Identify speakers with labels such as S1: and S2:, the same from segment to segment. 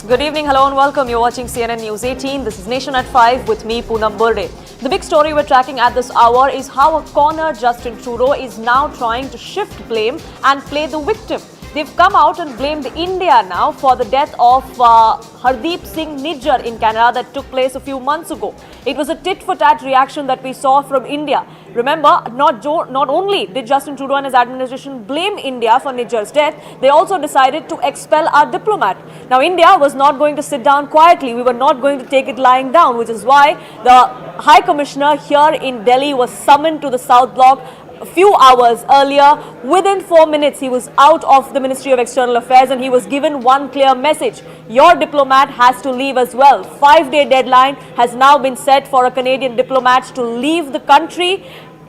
S1: Good evening, hello and welcome. You're watching CNN News 18. This is Nation at 5 with me, Poonam Burde. The big story we're tracking at this hour is how a corner Justin Trudeau is now trying to shift blame and play the victim. They've come out and blamed India now for the death of Hardeep Singh Nijjar in Canada that took place a few months ago. It was a tit-for-tat reaction that we saw from India. Remember, not only did Justin Trudeau and his administration blame India for Nijjar's death, they also decided to expel our diplomat. Now, India was not going to sit down quietly. We were not going to take it lying down, which is why the High Commissioner here in Delhi was summoned to the South Block a few hours earlier. Within 4 minutes, he was out of the Ministry of External Affairs and he was given one clear message. Your diplomat has to leave as well. 5-day deadline has now been set for a Canadian diplomat to leave the country.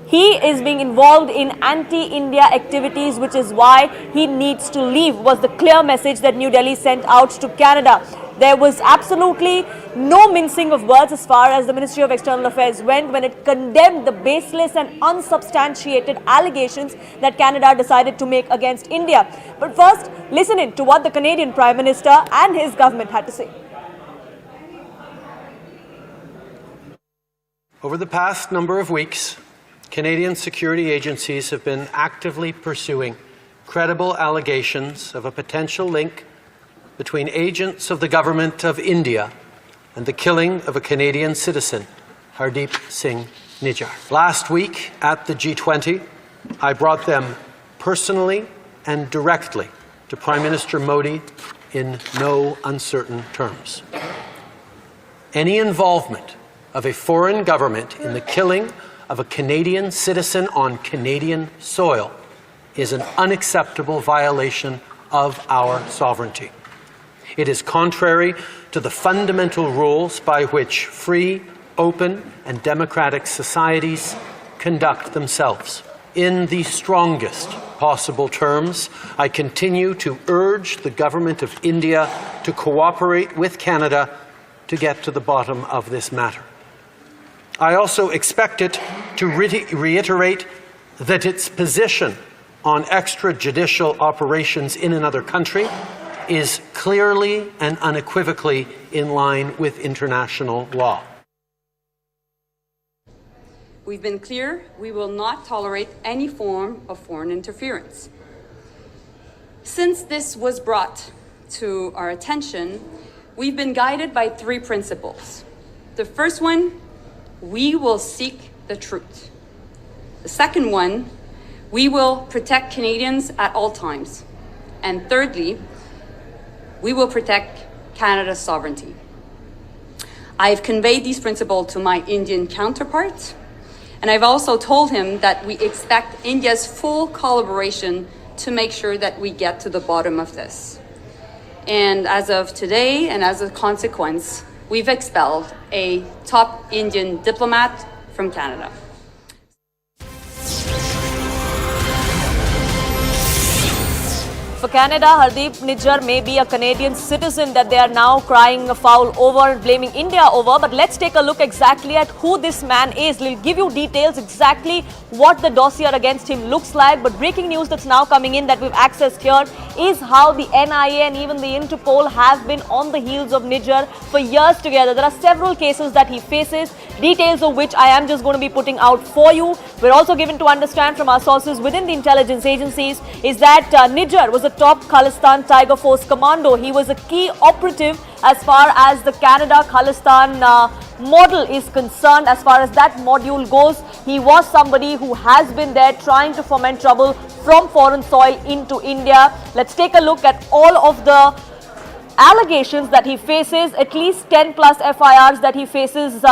S1: He is being involved in anti-India activities, which is why he needs to leave, was the clear message that New Delhi sent out to Canada. There was absolutely no mincing of words as far as the Ministry of External Affairs went when it condemned the baseless and unsubstantiated allegations that Canada decided to make against India. But first, listen in to what the Canadian Prime Minister and his government had to say.
S2: Over the past number of weeks, Canadian security agencies have been actively pursuing credible allegations of a potential link between agents of the government of India and the killing of a Canadian citizen, Hardeep Singh Nijjar. Last week at the G20, I brought them personally and directly to Prime Minister Modi in no uncertain terms. Any involvement of a foreign government in the killing of a Canadian citizen on Canadian soil is an unacceptable violation of our sovereignty. It is contrary to the fundamental rules by which free, open, and democratic societies conduct themselves. In the strongest possible terms, I continue to urge the Government of India to cooperate with Canada to get to the bottom of this matter. I also expect it to reiterate that its position on extrajudicial operations in another country is clearly and unequivocally in line with international law.
S3: We've been clear, we will not tolerate any form of foreign interference. Since this was brought to our attention, we've been guided by 3 principles. The first one, we will seek the truth. The second one, we will protect Canadians at all times. And thirdly, we will protect Canada's sovereignty. I've conveyed these principles to my Indian counterpart, and I've also told him that we expect India's full collaboration to make sure that we get to the bottom of this. And as of today, and as a consequence, we've expelled a top Indian diplomat from Canada.
S1: For Canada, Hardeep Nijjar may be a Canadian citizen that they are now crying foul over and blaming India over. But let's take a look exactly at who this man is. We'll give you details exactly what the dossier against him looks like. But breaking news that's now coming in that we've accessed here is how the NIA and even the Interpol have been on the heels of Nijjar for years together. There are several cases that he faces, details of which I am just going to be putting out for you. We're also given to understand from our sources within the intelligence agencies is that Nijjar was a top Khalistan Tiger Force commando. He was a key operative as far as the Canada-Khalistan model is concerned. As far as that module goes, he was somebody who has been there trying to foment trouble from foreign soil into India. Let's take a look at all of the allegations that he faces, at least 10 plus FIRs that he faces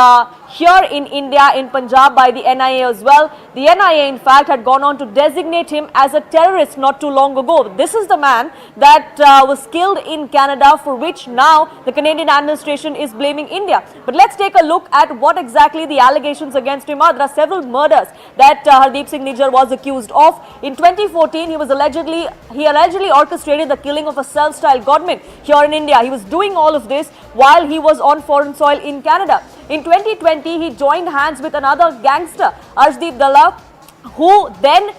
S1: here in India, in Punjab by the NIA as well. The NIA in fact had gone on to designate him as a terrorist not too long ago. This is the man that was killed in Canada, for which now the Canadian administration is blaming India. But let's take a look at what exactly the allegations against him are. There are several murders that Hardeep Singh Nijjar was accused of. In 2014, he allegedly orchestrated the killing of a self-styled godman here in India. He was doing all of this while he was on foreign soil in Canada. In 2020, he joined hands with another gangster, Arjun Ram, who then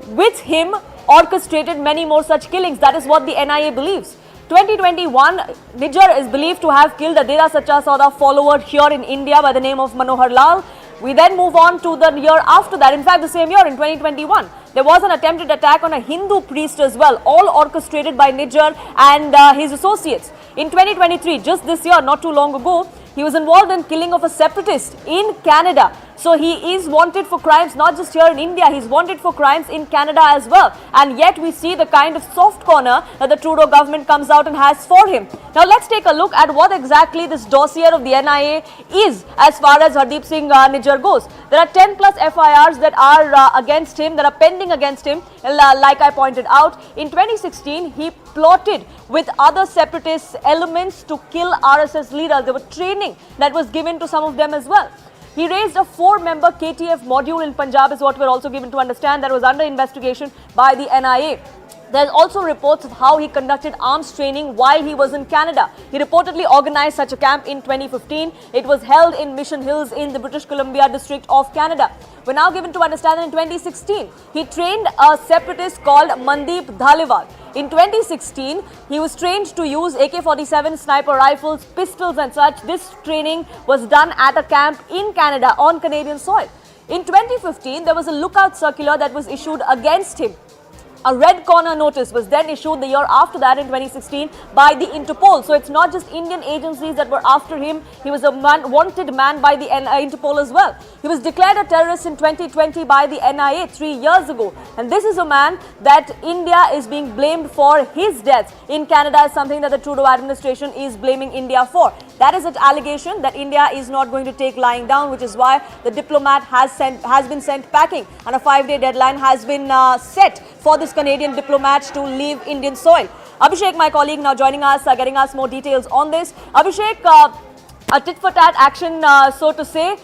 S1: with him orchestrated many more such killings. That is what the NIA believes. 2021, Nijjar is believed to have killed a Dera Sacha Sauda follower here in India by the name of Manohar Lal. We then move on to the year after that. In fact, the same year, in 2021, there was an attempted attack on a Hindu priest as well, all orchestrated by Nijjar and his associates. In 2023, just this year, not too long ago, he was involved in killing of a separatist in Canada. So he is wanted for crimes not just here in India, he's wanted for crimes in Canada as well. And yet we see the kind of soft corner that the Trudeau government comes out and has for him. Now let's take a look at what exactly this dossier of the NIA is as far as Hardeep Singh Nijjar goes. There are 10 plus FIRs that are against him, that are pending against him. Like I pointed out, in 2016, he plotted with other separatist elements to kill RSS leaders. There was training that was given to some of them as well. He raised a 4-member KTF module in Punjab is what we're also given to understand that was under investigation by the NIA. There's also reports of how he conducted arms training while he was in Canada. He reportedly organized such a camp in 2015. It was held in Mission Hills in the British Columbia district of Canada. We're now given to understand that in 2016, he trained a separatist called Mandeep Dhaliwal. In 2016, he was trained to use AK-47 sniper rifles, pistols and such. This training was done at a camp in Canada on Canadian soil. In 2015, there was a lookout circular that was issued against him. A red corner notice was then issued the year after that in 2016 by the Interpol. So it's not just Indian agencies that were after him. He was a wanted man by the Interpol as well. He was declared a terrorist in 2020 by the NIA 3 years ago. And this is a man that India is being blamed for his death in Canada is something that the Trudeau administration is blaming India for. That is an allegation that India is not going to take lying down, which is why the diplomat has been sent packing and a 5-day deadline has been set for this Canadian diplomat to leave Indian soil. Abhishek, my colleague, now joining us, getting us more details on this. Abhishek, a tit-for-tat action, so to say.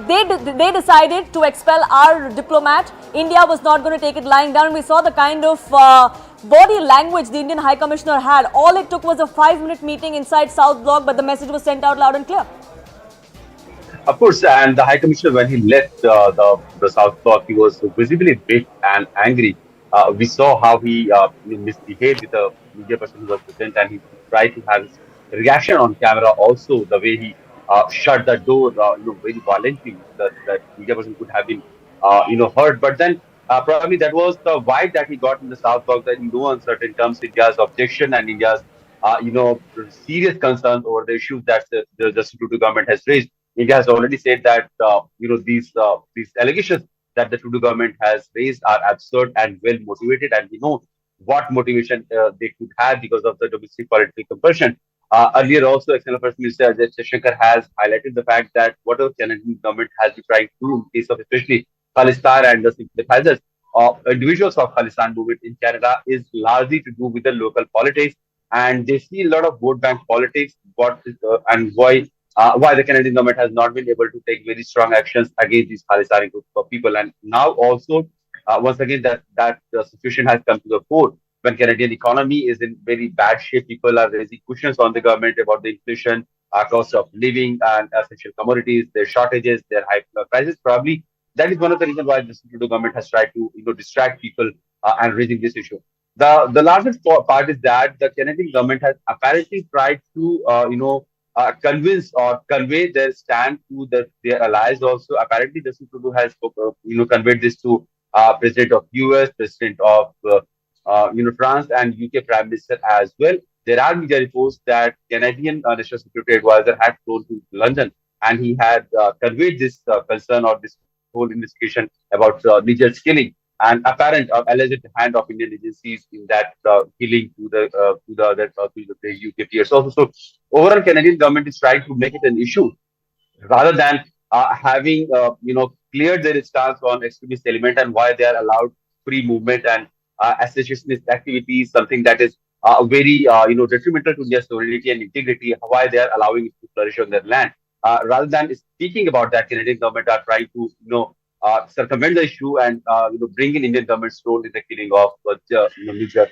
S1: They decided to expel our diplomat. India was not going to take it lying down. We saw the kind of body language the Indian High Commissioner had. All it took was a 5-minute meeting inside South Block, but the message was sent out loud and clear.
S4: Of course, and the High Commissioner, when he left the South Block, he was visibly big and angry. We saw how he misbehaved with the media person who was present, and he tried to have his reaction on camera. Also, the way he shut the door, very violently, that media person could have been, hurt. But then probably that was the vibe that he got in the South Block. That in no uncertain terms, India's objection and India's serious concerns over the issues that the Justin Trudeau government has raised. India has already said that these allegations that the Trudeau government has raised are absurd and well motivated, and we know what motivation they could have because of the domestic political compulsion. Earlier, also, external Prime Minister Justin Trudeau has highlighted the fact that whatever Canadian government has been trying to do in case of especially Khalistan and the sympathizers individuals of Khalistan movement in Canada is largely to do with the local politics, and they see a lot of vote bank politics. And why the Canadian government has not been able to take very strong actions against these Khalistani group of people. And now also, once again, that the situation has come to the fore. When Canadian economy is in very bad shape, people are raising questions on the government about the inflation, cost of living and essential commodities, their shortages, their high prices. Probably that is one of the reasons why the Trudeau government has tried to distract people and raising this issue. The largest part is that the Canadian government has apparently tried to convince or convey their stand to their allies also. Apparently, Justin Trudeau has conveyed this to President of US, President of France, and UK Prime Minister as well. There are media reports that Canadian National Security Advisor had flown to London, and he had conveyed this concern or this whole investigation about Nijjar's killing and apparent alleged hand of Indian agencies in that killing to the UK peers also. So overall, Canadian government is trying to make it an issue rather than having cleared their stance on extremist element and why they are allowed free movement and associationist activities, something that is very detrimental to their sovereignty and integrity. Why they are allowing it to flourish on their land, rather than speaking about that, Canadian government are trying to circumvent the issue and bring in Indian government's role in the killing of Nijjar.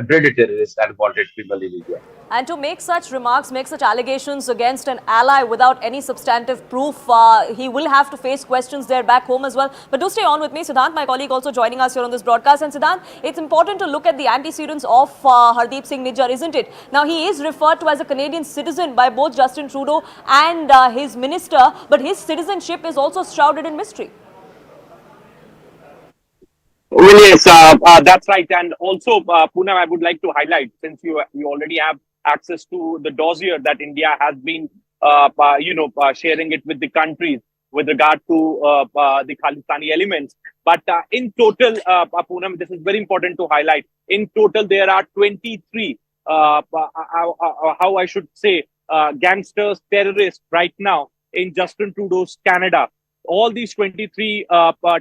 S4: dreaded terrorists and wanted criminal in India.
S1: And to make such remarks, make such allegations against an ally without any substantive proof, he will have to face questions there back home as well. But do stay on with me. Siddhant, my colleague, also joining us here on this broadcast. And Siddhant, it's important to look at the antecedents of Hardeep Singh Nijjar, isn't it? Now, he is referred to as a Canadian citizen by both Justin Trudeau and his minister, but his citizenship is also shrouded in mystery.
S5: Well, yes, that's right. And also, Poonam, I would like to highlight, since you already have access to the dossier that India has been, sharing it with the countries with regard to the Khalistani elements. But in total, Poonam, this is very important to highlight. In total, there are 23, how I should say, gangsters, terrorists right now in Justin Trudeau's Canada. All these 23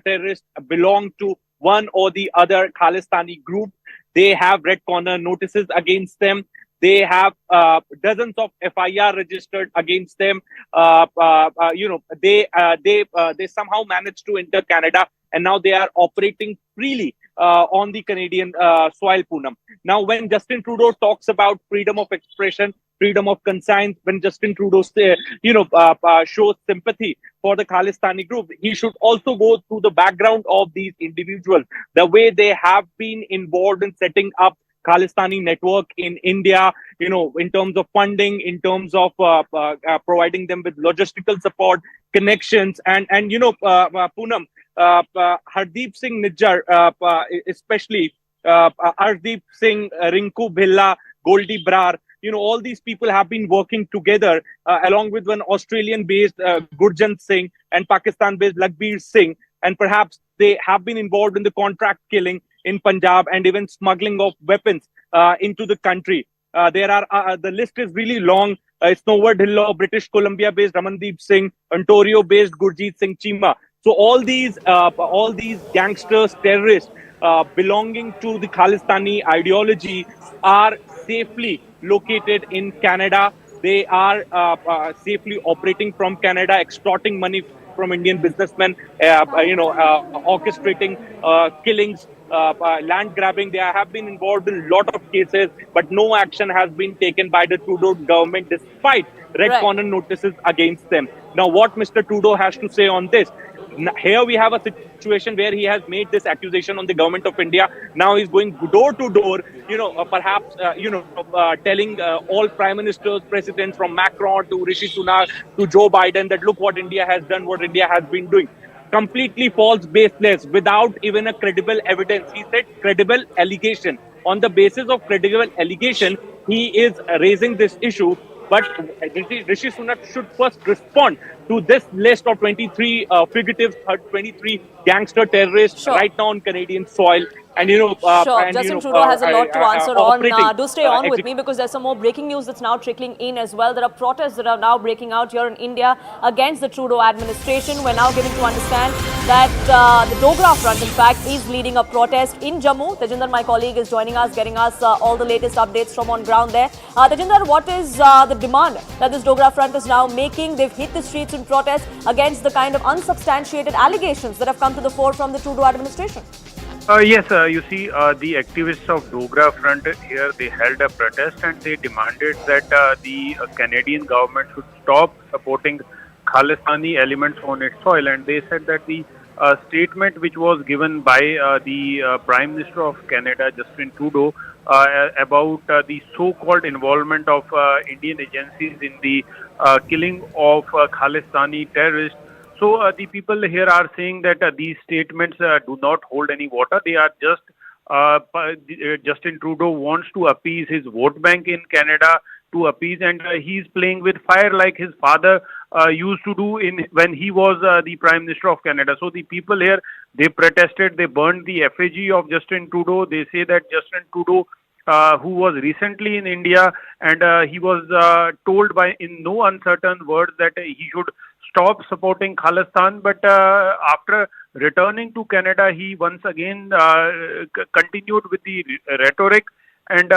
S5: terrorists belong to one or the other Khalistani group. They have red corner notices against them. They have dozens of FIR registered against them. They somehow managed to enter Canada, and now they are operating freely on the Canadian soil, Poonam. Now, when Justin Trudeau talks about freedom of expression, freedom of conscience, when Justin Trudeau shows sympathy for the Khalistani group, he should also go through the background of these individuals, the way they have been involved in setting up Khalistani network in India, in terms of funding, in terms of providing them with logistical support, connections, and Poonam, Hardeep Singh Nijjar, especially Arjun Singh, Rinku Bhilla, Goldie Brar, all these people have been working together along with one Australian-based Gurjant Singh and Pakistan-based Lakhbir Singh, and perhaps they have been involved in the contract killing in Punjab and even smuggling of weapons into the country. The list is really long. It's Snowford Dhillon, British Columbia-based Ramandeep Singh, Ontario-based Gurjeet Singh Cheema. So all these gangsters, terrorists belonging to the Khalistani ideology are safely located in Canada. They are safely operating from Canada, extorting money from Indian businessmen, orchestrating killings, land grabbing. They have been involved in a lot of cases, but no action has been taken by the Trudeau government despite red corner notices against them. Now, what Mr. Trudeau has to say on this? Here we have a situation where he has made this accusation on the government of India. Now he's going door to door, telling all prime ministers, presidents, from Macron to Rishi Sunak to Joe Biden, that look what India has done, what India has been doing. Completely false, baseless, without even a credible evidence. He said credible allegation. On the basis of credible allegation, he is raising this issue. But Rishi Sunak should first respond to this list of 23 fugitives, 23 gangster terrorists right now on Canadian soil. And
S1: Justin Trudeau has a lot to answer on. Do stay on with me, because there's some more breaking news that's now trickling in as well. There are protests that are now breaking out here in India against the Trudeau administration. We're now getting to understand that the Dogra Front, in fact, is leading a protest in Jammu. Tejinder, my colleague, is joining us, getting us all the latest updates from on ground there. Tejinder, what is the demand that this Dogra Front is now making? They've hit the streets in protest against the kind of unsubstantiated allegations that have come to the fore from the Trudeau administration.
S6: Yes, you see, the activists of Dogra Front here, they held a protest and they demanded that the Canadian government should stop supporting Khalistani elements on its soil. And they said that the statement which was given by the Prime Minister of Canada, Justin Trudeau, about the so-called involvement of Indian agencies in the killing of Khalistani terrorists. So the people here are saying that these statements do not hold any water. They are just Justin Trudeau wants to appease his vote bank in Canada, to appease, and he's playing with fire like his father used to do when he was the Prime Minister of Canada. So the people here, they protested, they burned the effigy of Justin Trudeau. They say that Justin Trudeau, who was recently in India, and he was told in no uncertain words that he should stop supporting Khalistan, but after returning to Canada, he once again continued with the rhetoric, and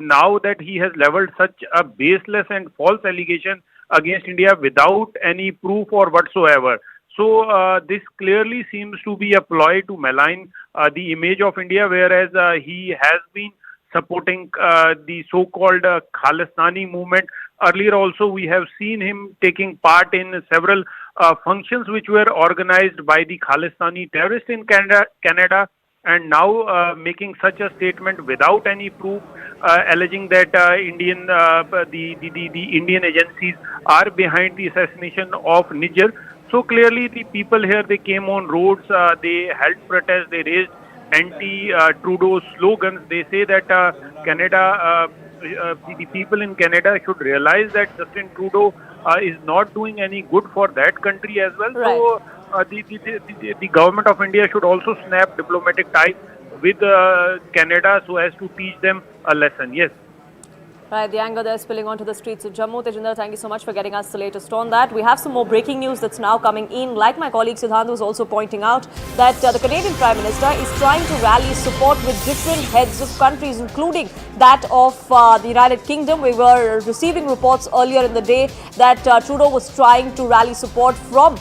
S6: now that he has leveled such a baseless and false allegation against India without any proof or whatsoever. So this clearly seems to be a ploy to malign the image of India, whereas he has been supporting the so-called Khalistani movement. Earlier also, we have seen him taking part in several functions which were organized by the Khalistani terrorists in Canada, and now making such a statement without any proof, alleging that the Indian agencies are behind the assassination of Nijjar. So clearly, the people here, they came on roads, they held protests, they raised anti-Trudeau slogans. They say that the people in Canada should realize that Justin Trudeau is not doing any good for that country as well.
S1: Right.
S6: So the government of India should also snap diplomatic ties with Canada so as to teach them a lesson. Yes.
S1: Right, the anger there spilling onto the streets of Jammu. Tejinder, thank you so much for getting us the latest on that. We have some more breaking news that's now coming in. Like my colleague Siddhant was also pointing out, that the Canadian Prime Minister is trying to rally support with different heads of countries, including that of the United Kingdom. We were receiving reports earlier in the day that Trudeau was trying to rally support from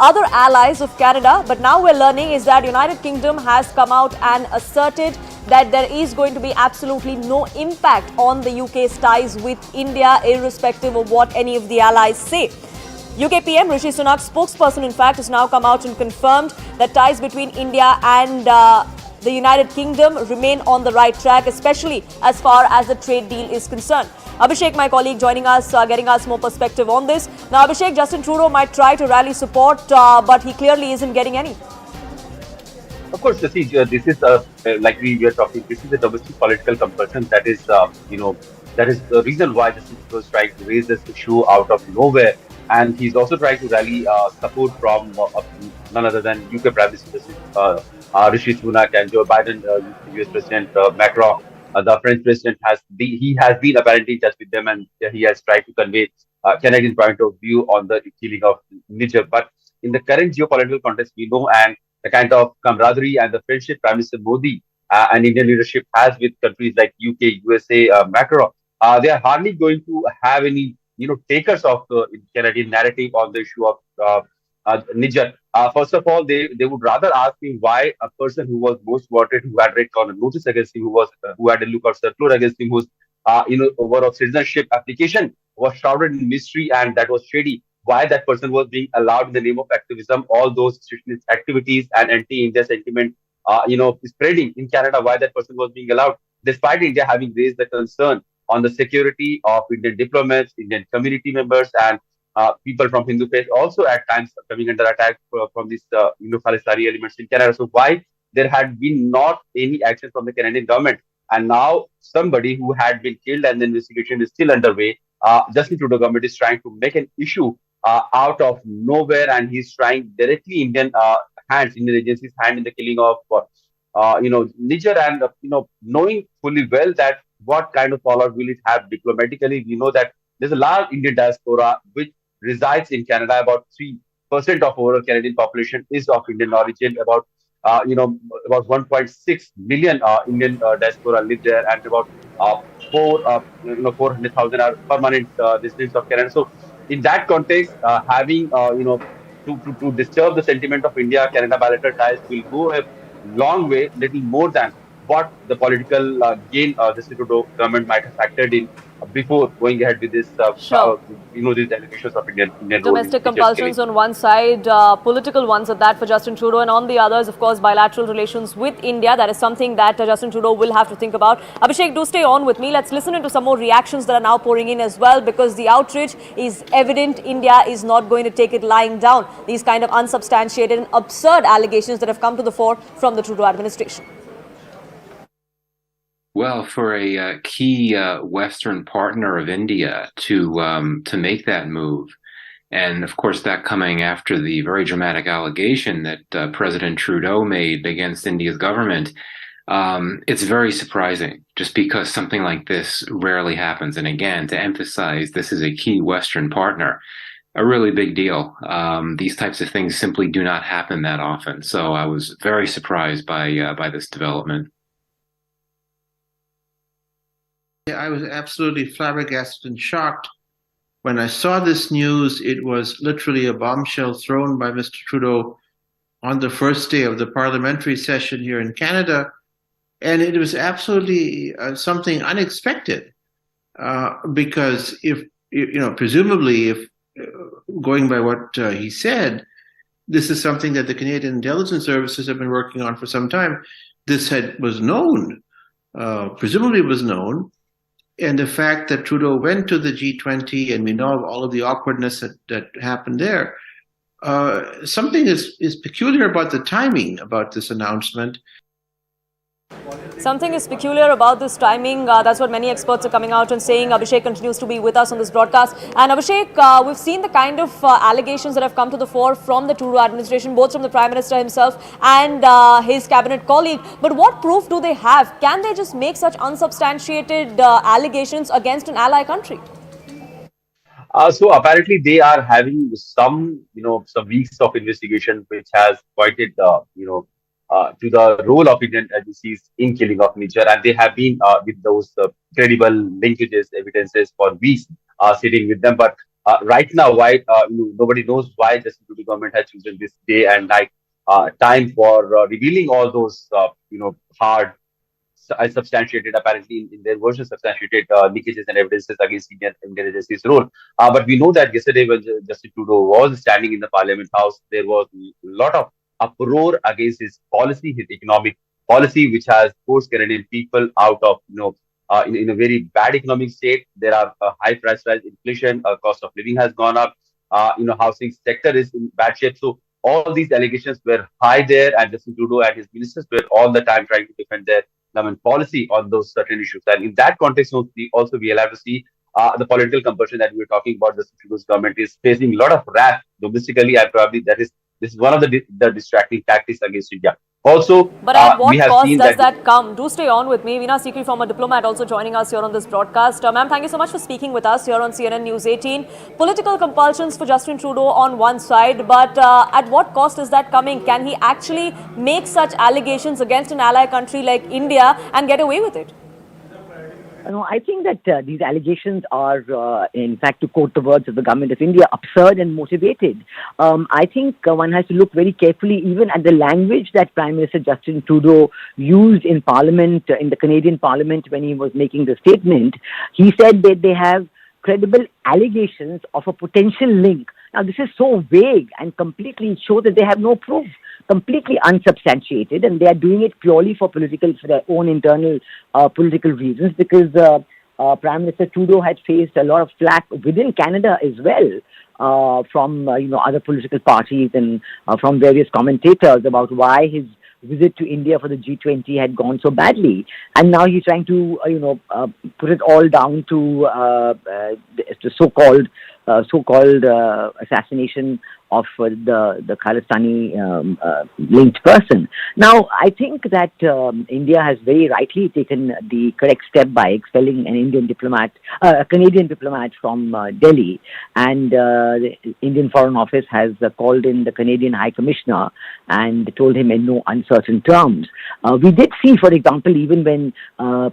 S1: other allies of Canada, but now we're learning is that United Kingdom has come out and asserted that there is going to be absolutely no impact on the UK's ties with India, irrespective of what any of the allies say. UK PM Rishi Sunak's spokesperson, in fact, has now come out and confirmed that ties between India and the United Kingdom remain on the right track, especially as far as the trade deal is concerned. Abhishek, my colleague, joining us, getting us more perspective on this. Now, Abhishek, Justin Trudeau might try to rally support, but he clearly isn't getting any.
S4: Of course, this is like we were talking. This is a domestic political compulsion that is, that is the reason why Justin Trudeau was trying to raise this issue out of nowhere, and he's also trying to rally support from none other than UK Prime Minister Rishi Sunak and Joe Biden, US President Macron. The French president has been apparently in touch with them, and he has tried to convey Canadian point of view on the killing of Nijjar. But in the current geopolitical context, we know, and the kind of camaraderie and the friendship Prime Minister Modi and Indian leadership has with countries like UK, USA, Macron, they are hardly going to have any takers of the Canadian narrative on the issue of Nijjar. First of all, they would rather ask him why a person who was most wanted, who had red corner notice against him, who had a lookout circular against him, whose overall citizenship application was shrouded in mystery and that was shady. Why that person was being allowed in the name of activism, all those activities and anti-India sentiment, spreading in Canada. Why that person was being allowed, despite India having raised the concern on the security of Indian diplomats, Indian community members, and people from Hindu faith also at times coming under attack from these Khalistani elements in Canada. So why there had been not any action from the Canadian government, and now somebody who had been killed and the investigation is still underway. Justin Trudeau government is trying to make an issue out of nowhere, and he's trying directly Indian agencies' hand in the killing of Nijjar, and knowing fully well that what kind of fallout will it have diplomatically. We know that there's a large Indian diaspora which resides in Canada. About 3% of overall Canadian population is of Indian origin. About 1.6 million Indian diaspora live there, and about 400,000 are permanent residents of Canada. So, in that context, having to disturb the sentiment of India-Canada bilateral ties will go a long way, little more than what the political gain the Trudeau government might have factored in before going ahead with this, these allegations of Indian
S1: domestic compulsions on one side, political ones at that for Justin Trudeau, and on the others, of course, bilateral relations with India. That is something that Justin Trudeau will have to think about. Abhishek, do stay on with me. Let's listen into some more reactions that are now pouring in as well, because the outrage is evident. India is not going to take it lying down. These kind of unsubstantiated and absurd allegations that have come to the fore from the Trudeau administration.
S7: Well, for a key Western partner of India to make that move, and of course that coming after the very dramatic allegation that President Trudeau made against India's government, it's very surprising, just because something like this rarely happens. And again, to emphasize, this is a key Western partner, a really big deal. These types of things simply do not happen that often. So I was very surprised by this development.
S8: I was absolutely flabbergasted and shocked. When I saw this news, it was literally a bombshell thrown by Mr. Trudeau on the first day of the parliamentary session here in Canada, And it was absolutely something unexpected because if, presumably if going by what he said, this is something that the Canadian intelligence services have been working on for some time. This was known, presumably was known. And the fact that Trudeau went to the G20 and we know of all of the awkwardness that happened there, something is peculiar about the timing about this announcement.
S1: Something is peculiar about this timing. That's what many experts are coming out and saying. Abhishek continues to be with us on this broadcast. And Abhishek, we've seen the kind of allegations that have come to the fore from the Trudeau administration, both from the Prime Minister himself and his cabinet colleague. But what proof do they have? Can they just make such unsubstantiated allegations against an ally country?
S4: So apparently they are having some weeks of investigation, which has pointed, to the role of Indian agencies in killing of Nijjar, and they have been with those credible linkages, evidences for weeks sitting with them. But right now, why nobody knows why Justin Trudeau government has chosen this day and night time for revealing all those hard, substantiated, apparently in their version, substantiated leakages and evidences against Indian agencies' role. But we know that yesterday when Justin Trudeau was standing in the Parliament House, there was a lot of uproar against his policy, his economic policy, which has forced Canadian people out of, in a very bad economic state. There are high price rise, inflation, cost of living has gone up, housing sector is in bad shape. So all these allegations were high there, and Justin Trudeau and his ministers were all the time trying to defend their government policy on those certain issues. And in that context, we will have to see the political compulsion that we were talking about. Justin Trudeau's government is facing a lot of wrath domestically, and probably this is one of the distracting tactics against India. Also,
S1: but at what cost does that come? Do stay on with me. Veena Sikri, former diplomat, also joining us here on this broadcast. Ma'am, thank you so much for speaking with us here on CNN News 18. Political compulsions for Justin Trudeau on one side, but at what cost is that coming? Can he actually make such allegations against an ally country like India and get away with it?
S9: No, I think that these allegations are, in fact, to quote the words of the government of India, absurd and motivated. I think one has to look very carefully even at the language that Prime Minister Justin Trudeau used in Parliament, in the Canadian Parliament, when he was making the statement. He said that they have credible allegations of a potential link. Now, this is so vague and completely shows that they have no proof, completely unsubstantiated, and they are doing it purely for their own internal political reasons, because Prime Minister Trudeau had faced a lot of flack within Canada as well from other political parties and from various commentators about why his visit to India for the G20 had gone so badly, and now he's trying to put it all down to the so-called assassination of the Khalistani linked person. Now, I think that India has very rightly taken the correct step by expelling a Canadian diplomat from Delhi, and the Indian Foreign Office has called in the Canadian High Commissioner and told him in no uncertain terms. We did see, for example, even when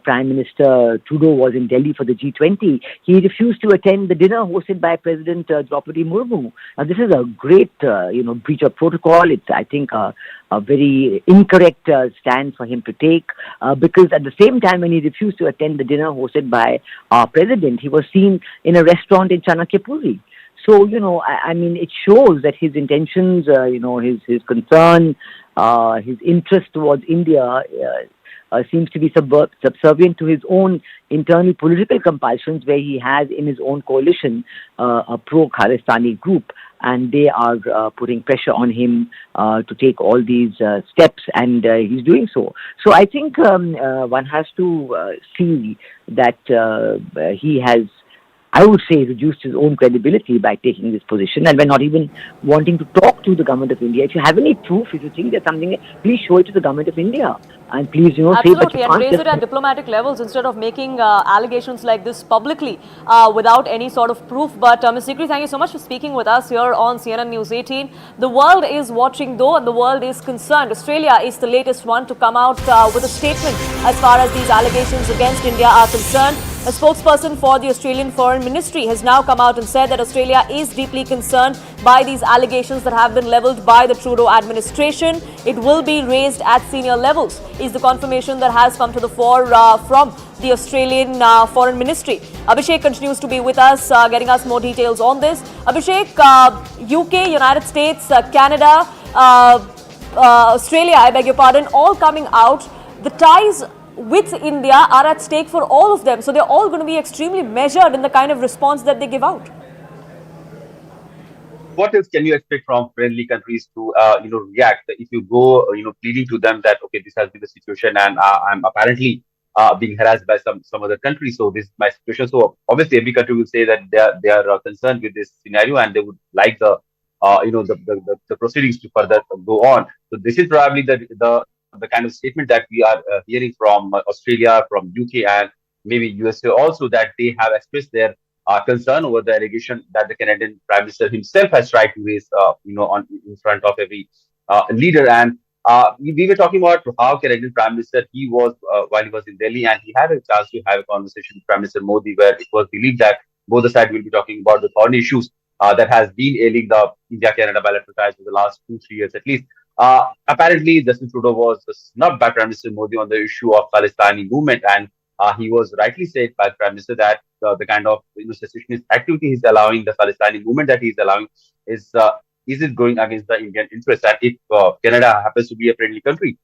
S9: Prime Minister Trudeau was in Delhi for the G20, he refused to attend the dinner hosted by President Draupadi Murmu. Now, this is a great, breach of protocol. It's, I think, a very incorrect stand for him to take, because at the same time when he refused to attend the dinner hosted by our president, he was seen in a restaurant in Chanakyapuri. So, I mean, it shows that his intentions, his concern, his interest towards India seems to be subservient to his own internal political compulsions, where he has in his own coalition a pro-Khalistani group, and they are putting pressure on him to take all these steps, and he's doing so. So I think one has to see that he has, I would say, reduced his own credibility by taking this position, and by not even wanting to talk to the government of India. If you have any proof, if you think there's something, please show it to the government of India. And please,
S1: absolutely,
S9: say, but you
S1: and raise it at diplomatic levels instead of making allegations like this publicly without any sort of proof. But Ms. Sikri, thank you so much for speaking with us here on CNN News 18. The world is watching though, and the world is concerned. Australia is the latest one to come out with a statement as far as these allegations against India are concerned. A spokesperson for the Australian Foreign Ministry has now come out and said that Australia is deeply concerned by these allegations that have been levelled by the Trudeau administration. It will be raised at senior levels, is the confirmation that has come to the fore from the Australian Foreign Ministry. Abhishek continues to be with us, getting us more details on this. Abhishek, UK, United States, Canada, Australia, I beg your pardon, all coming out. The ties with India are at stake for all of them. So they're all going to be extremely measured in the kind of response that they give out.
S4: What else can you expect from friendly countries to react if you go pleading to them that okay, this has been the situation and I'm apparently being harassed by some other countries, so this is my situation. So obviously every country will say that they are concerned with this scenario and they would like the the proceedings to further go on. So this is probably the kind of statement that we are hearing from Australia, from UK, and maybe USA also, that they have expressed their concern over the allegation that the Canadian Prime Minister himself has tried to raise, in front of every leader. And we were talking about how Canadian Prime Minister, he was, while he was in Delhi, and he had a chance to have a conversation with Prime Minister Modi, where it was believed that both the sides will be talking about the thorny issues that has been ailing the India-Canada bilateral ties for the last 2-3 years at least. Apparently, Justin Trudeau was snubbed by Prime Minister Modi on the issue of Khalistani movement, and he was rightly said by the Prime Minister that the kind of secessionist activity he's allowing, the Khalistani movement that he's allowing, is it going against the Indian interest? And if Canada happens to be a friendly country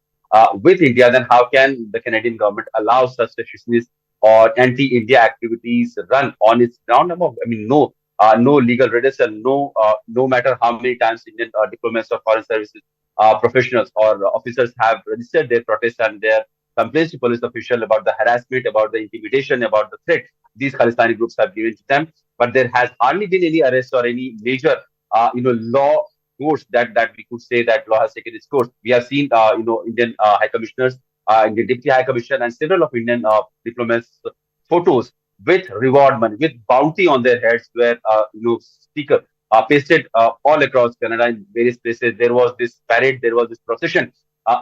S4: with India, then how can the Canadian government allow such secessionist or anti-India activities run on its ground? I mean, no legal redressal, no matter how many times Indian diplomats or foreign services professionals or officers have registered their protests and their complaints to police officials about the harassment, about the intimidation, about the threat these Khalistani groups have given to them. But there has hardly been any arrest or any major, law course that we could say that law has taken its course. We have seen, Indian high commissioners, Indian deputy high commissioner, and several of Indian diplomats' photos with reward money, with bounty on their heads, where speaker pasted all across Canada in various places. There was this parade, there was this procession,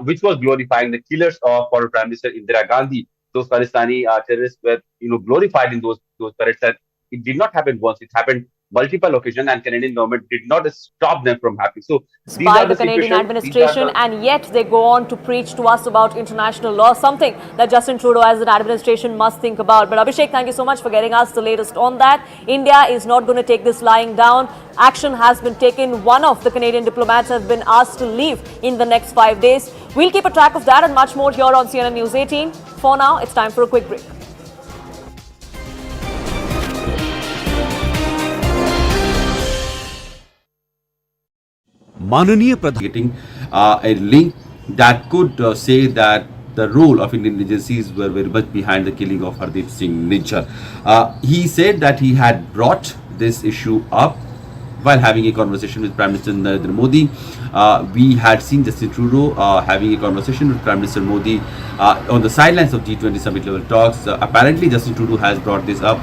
S4: which was glorifying the killers of former Prime Minister Indira Gandhi. Those Palestini terrorists were, glorified in those parades. And it did not happen once; it happened multiple occasions, and Canadian government did not stop them from happening. So these
S1: by
S4: are
S1: the Canadian administration, and yet they go on to preach to us about international law, something that Justin Trudeau as an administration must think about. But Abhishek, thank you so much for getting us the latest on that. India is not going to take this lying down. Action has been taken. One of the Canadian diplomats has been asked to leave in the next 5 days. We'll keep a track of that and much more here on CNN News 18. For now, it's time for a quick break.
S10: माननीय प्रधान getting a link that could say that the role of Indian agencies were very much behind the killing of Hardeep Singh Nijjar. He said that he had brought this issue up while having a conversation with Prime Minister Narendra Modi. We had seen Justin Trudeau having a conversation with Prime Minister Modi on the sidelines of G20 summit level talks. Apparently, Justin Trudeau has brought this up,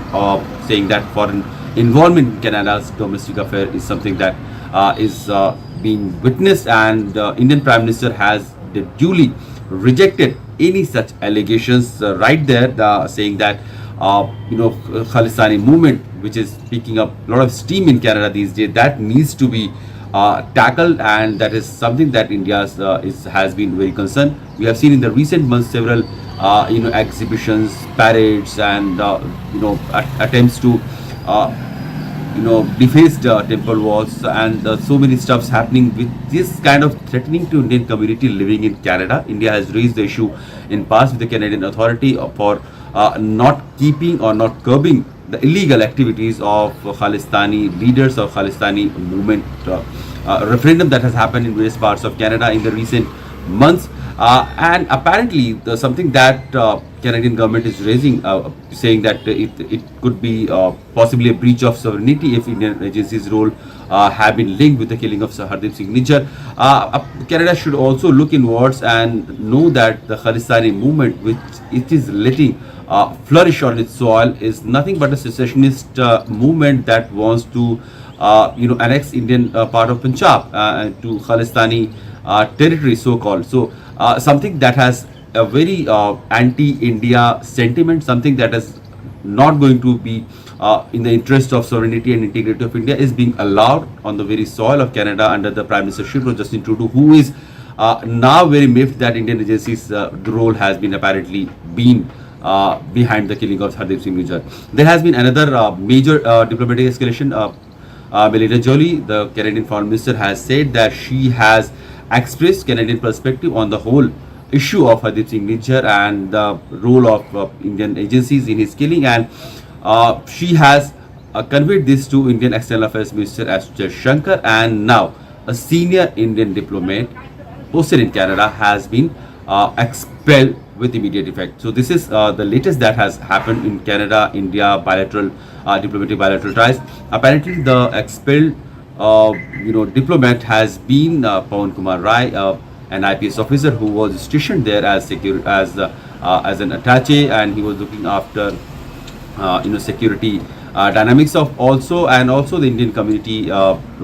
S10: saying that foreign involvement in Canada's domestic affair is something that is being witnessed, and Indian Prime Minister has duly rejected any such allegations right there, saying that Khalistani movement, which is picking up a lot of steam in Canada these days, that needs to be tackled, and that is something that India has been very concerned. We have seen in the recent months several exhibitions, parades, and attempts to defaced temple walls, and so many stuffs happening with this kind of threatening to Indian community living in Canada. India has raised the issue in past with the Canadian authority for not keeping or not curbing the illegal activities of Khalistani leaders or Khalistani movement referendum that has happened in various parts of Canada in the recent months. And apparently something that Canadian government is raising, saying that it could be possibly a breach of sovereignty if Indian agencies' role have been linked with the killing of Hardeep Singh Nijjar. Canada should also look inwards and know that the Khalistani movement, which it is letting flourish on its soil, is nothing but a secessionist movement that wants to annex Indian part of Punjab to Khalistani territory, so-called. So something that has a very anti-India sentiment, something that has not going to be in the interest of sovereignty and integrity of India is being allowed on the very soil of Canada under the Prime Ministership of Justin Trudeau, who is now very miffed that Indian agencies' role has been apparently behind the killing of Hardeep Singh Nijjar. There has been another major diplomatic escalation. Melinda Jolie, the Canadian Foreign Minister, has said that she has expressed Canadian perspective on the whole issue of Hardeep Singh Nijjar and the role of Indian agencies in his killing, and she has conveyed this to Indian External Affairs Minister S. Shankar, and now a senior Indian diplomat posted in Canada has been expelled with immediate effect. So this is the latest that has happened in Canada, India bilateral diplomatic bilateral ties. Apparently, the expelled diplomat has been Pawan Kumar Rai, an IPS officer who was stationed there as an attaché, and he was looking after security dynamics of also the Indian community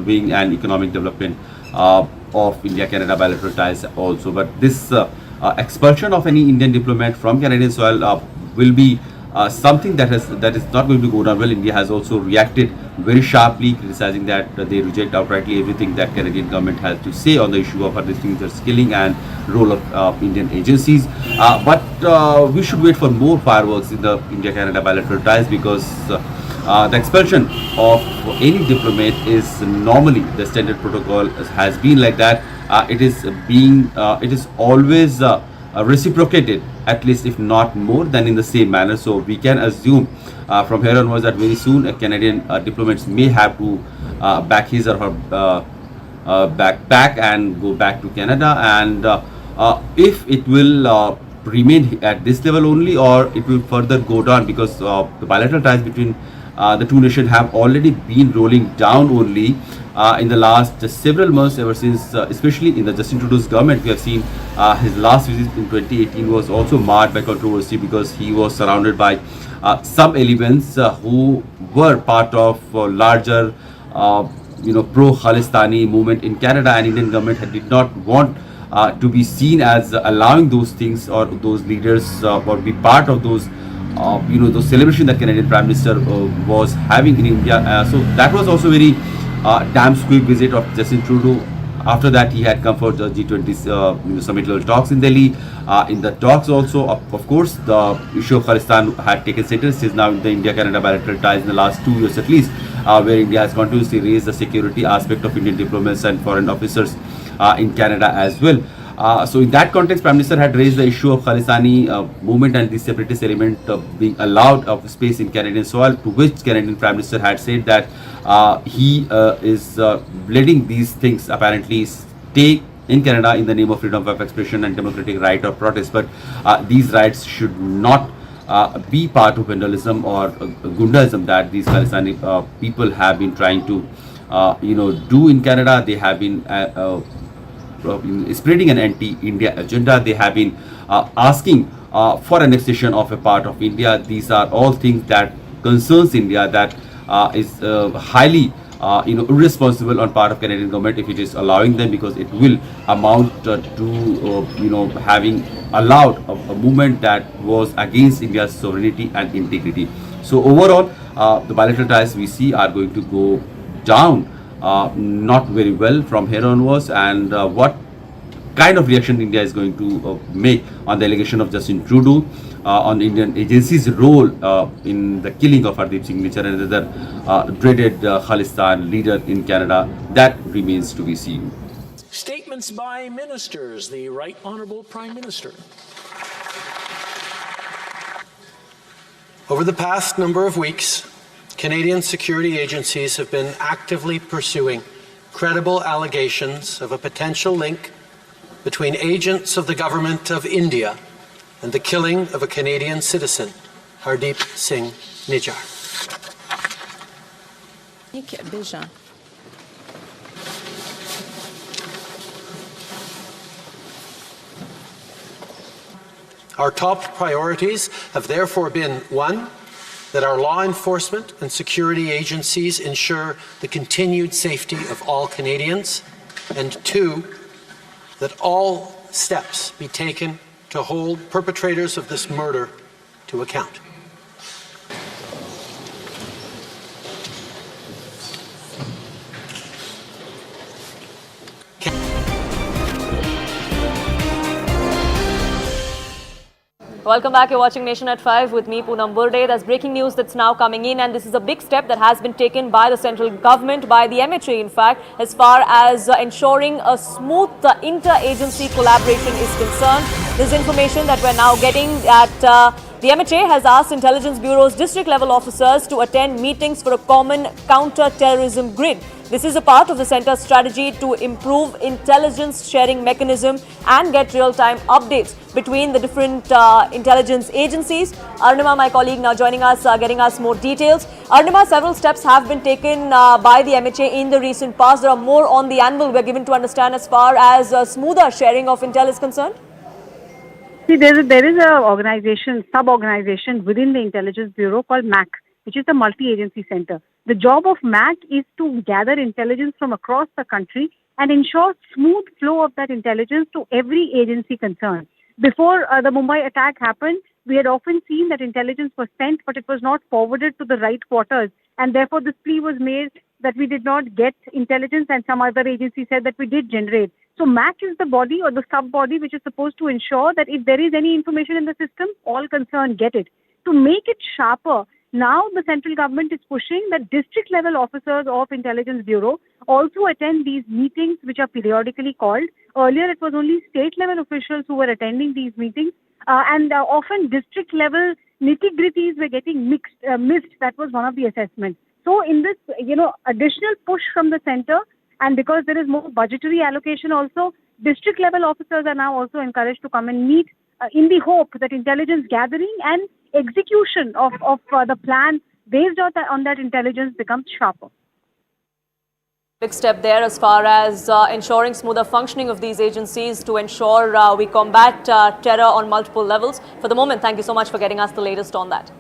S10: being an economic development of India-Canada bilateral ties also. But this expulsion of any Indian diplomat from Canadian soil will be something that is not going to go down well. India has also reacted very sharply, criticizing that they reject outrightly everything that Canadian government has to say on the issue of Hardeep Singh Nijjar's killing and role of Indian agencies. But we should wait for more fireworks in the India-Canada bilateral ties, because the expulsion of any diplomat is normally the standard protocol has been like that. It is always reciprocated, at least if not more than in the same manner. So we can assume from here onwards that very soon Canadian diplomats may have to back his or her backpack and go back to Canada, and if it will remain at this level only, or it will further go down, because the bilateral ties between the two nations have already been rolling down only in the last several months, ever since, especially in the Justin Trudeau's government. We have seen his last visit in 2018 was also marred by controversy, because he was surrounded by some elements who were part of larger pro-Khalistani movement in Canada, and Indian government did not want to be seen as allowing those things or those leaders or be part of those those celebrations that Canadian Prime Minister was having in India. So that was also very damn quick visit of Justin Trudeau. After that, he had come for the G20 summit level talks in Delhi. In the talks also, of course, the issue of Khalistan had taken center. It is now in the India-Canada bilateral ties in the last 2 years at least, where India has continuously raised the security aspect of Indian diplomats and foreign officers in Canada as well. So in that context, Prime Minister had raised the issue of Khalistani movement and the separatist element being allowed of space in Canadian soil, to which Canadian Prime Minister had said that he is letting these things apparently stay in Canada in the name of freedom of expression and democratic right of protest. But these rights should not be part of vandalism or Gundism that these Khalistani people have been trying to do in Canada. They have been spreading an anti-India agenda. They have been asking for annexation of a part of India. These are all things that concerns India, that is highly irresponsible on part of Canadian government if it is allowing them, because it will amount to having allowed a movement that was against India's sovereignty and integrity. So overall, the bilateral ties we see are going to go down not very well from here onwards, and what kind of reaction India is going to make on the allegation of Justin Trudeau on the Indian agency's role in the killing of Hardeep Singh Nijjar and another dreaded Khalistan leader in Canada, that remains to be seen.
S11: Statements by ministers. The Right Honourable Prime Minister.
S2: Over the past number of weeks, Canadian security agencies have been actively pursuing credible allegations of a potential link between agents of the Government of India and the killing of a Canadian citizen, Hardeep Singh Nijjar. Our top priorities have therefore been: 1, that our law enforcement and security agencies ensure the continued safety of all Canadians, and 2, that all steps be taken to hold perpetrators of this murder to account.
S1: Welcome back. You're watching Nation at 5 with me, Poonam Burde. There's breaking news that's now coming in, and this is a big step that has been taken by the central government, by the MHA, in fact, as far as ensuring a smooth inter-agency collaboration is concerned. This information that we're now getting at the MHA has asked Intelligence Bureau's district-level officers to attend meetings for a common counter-terrorism grid. This is a part of the centre's strategy to improve intelligence sharing mechanism and get real-time updates between the different intelligence agencies. Arunima, my colleague, now joining us, getting us more details. Arunima, several steps have been taken by the MHA in the recent past. There are more on the anvil, we're given to understand, as far as smoother sharing of intel is concerned.
S12: See, there is a organization, sub-organization within the Intelligence Bureau called MAC, which is the Multi-Agency Center. The job of MAC is to gather intelligence from across the country and ensure smooth flow of that intelligence to every agency concerned. Before the Mumbai attack happened, we had often seen that intelligence was sent, but it was not forwarded to the right quarters. And therefore, this plea was made that we did not get intelligence, and some other agency said that we did generate. So MAC is the body or the sub-body which is supposed to ensure that if there is any information in the system, all concerned get it. To make it sharper, now the central government is pushing that district-level officers of Intelligence Bureau also attend these meetings which are periodically called. Earlier, it was only state-level officials who were attending these meetings, and often district-level nitty-gritties were getting missed. That was one of the assessments. So in this, additional push from the center, and because there is more budgetary allocation also, district-level officers are now also encouraged to come and meet in the hope that intelligence gathering and execution of the plan based on that intelligence becomes sharper.
S1: Big step there as far as ensuring smoother functioning of these agencies to ensure we combat terror on multiple levels. For the moment, thank you so much for getting us the latest on that.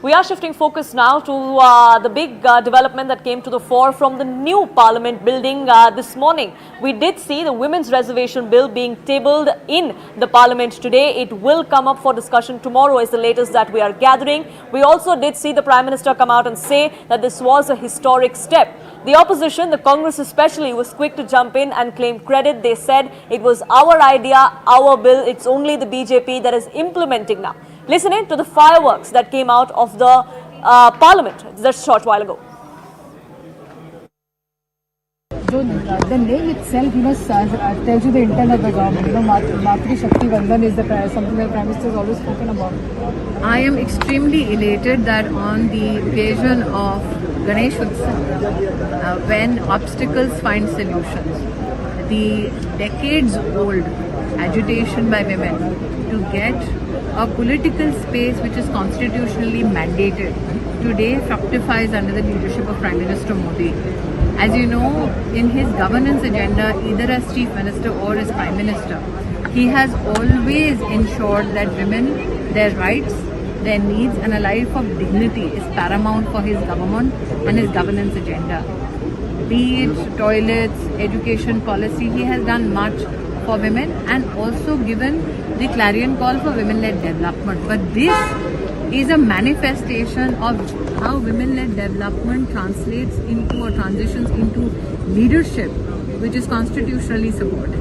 S1: We are shifting focus now to the big development that came to the fore from the new Parliament building this morning. We did see the Women's Reservation Bill being tabled in the Parliament today. It will come up for discussion tomorrow is the latest that we are gathering. We also did see the Prime Minister come out and say that this was a historic step. The opposition, the Congress especially, was quick to jump in and claim credit. They said it was our idea, our bill. It's only the BJP that is implementing now. Listen in to the fireworks that came out of the Parliament just a short while ago.
S13: The name itself, tells you the intent of the government. Matri Shakti Vandhan is something that Prime Minister has always spoken about.
S14: I am extremely elated that on the occasion of Ganesh Utsav, when obstacles find solutions, the decades-old agitation by women to get a political space which is constitutionally mandated today fructifies under the leadership of Prime Minister Modi. As you know, in his governance agenda, either as Chief Minister or as Prime Minister, he has always ensured that women, their rights, their needs and a life of dignity is paramount for his government and his governance agenda. Be it toilets, education policy, he has done much for women and also given the clarion call for women-led development. But this is a manifestation of how women-led development translates into or transitions into leadership which is constitutionally supported.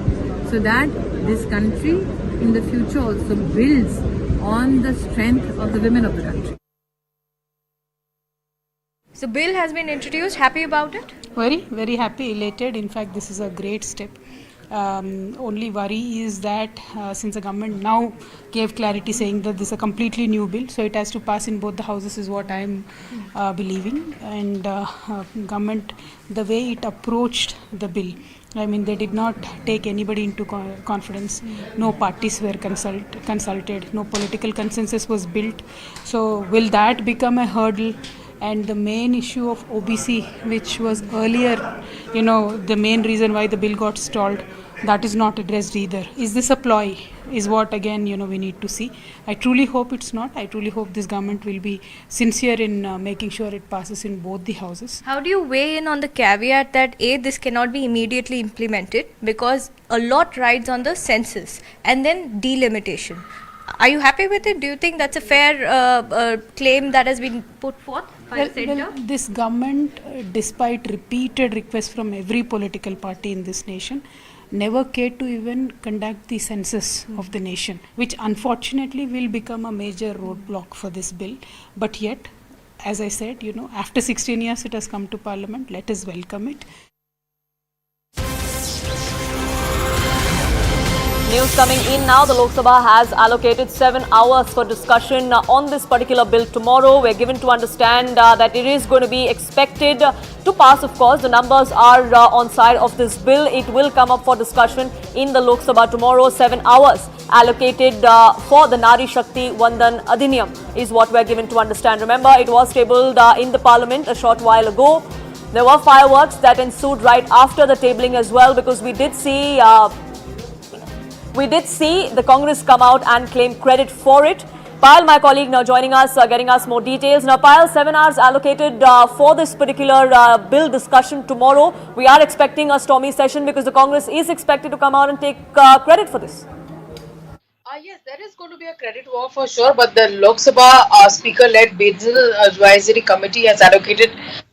S14: So that this country in the future also builds on the strength of the women of the country.
S15: So bill has been introduced. Happy about it?
S13: Very, very happy, elated. In fact, this is a great step. Only worry is that since the government now gave clarity saying that this is a completely new bill, so it has to pass in both the houses is what I am believing. And government, the way it approached the bill, I mean, they did not take anybody into confidence. No parties were consulted. No political consensus was built. So will that become a hurdle? And the main issue of OBC, which was earlier, the main reason why the bill got stalled, that is not addressed either. Is this a ploy? Is what again, we need to see. I truly hope it's not. I truly hope this government will be sincere in making sure it passes in both the houses.
S15: How do you weigh in on the caveat that A, this cannot be immediately implemented because a lot rides on the census and then delimitation? Are you happy with it? Do you think that's a fair claim that has been put forth by the centre?
S13: Well, this government, despite repeated requests from every political party in this nation, never cared to even conduct the census of the nation, which unfortunately will become a major roadblock for this bill. But yet, as I said, after 16 years it has come to Parliament. Let us welcome it.
S1: News coming in now. The Lok Sabha has allocated 7 hours for discussion on this particular bill tomorrow. We're given to understand that it is going to be expected to pass, of course. The numbers are on side of this bill. It will come up for discussion in the Lok Sabha tomorrow. 7 hours allocated for the Nari Shakti Vandan Adhiniyam is what we're given to understand. Remember, it was tabled in the Parliament a short while ago. There were fireworks that ensued right after the tabling as well, because we did see the Congress come out and claim credit for it. Payal, my colleague, now joining us, getting us more details. Now, Payal, 7 hours allocated for this particular bill discussion tomorrow. We are expecting a stormy session because the Congress is expected to come out and take credit for this.
S16: Yes, there is going to be a credit war for sure, but the Lok Sabha Speaker-led Bill Advisory Committee has allocated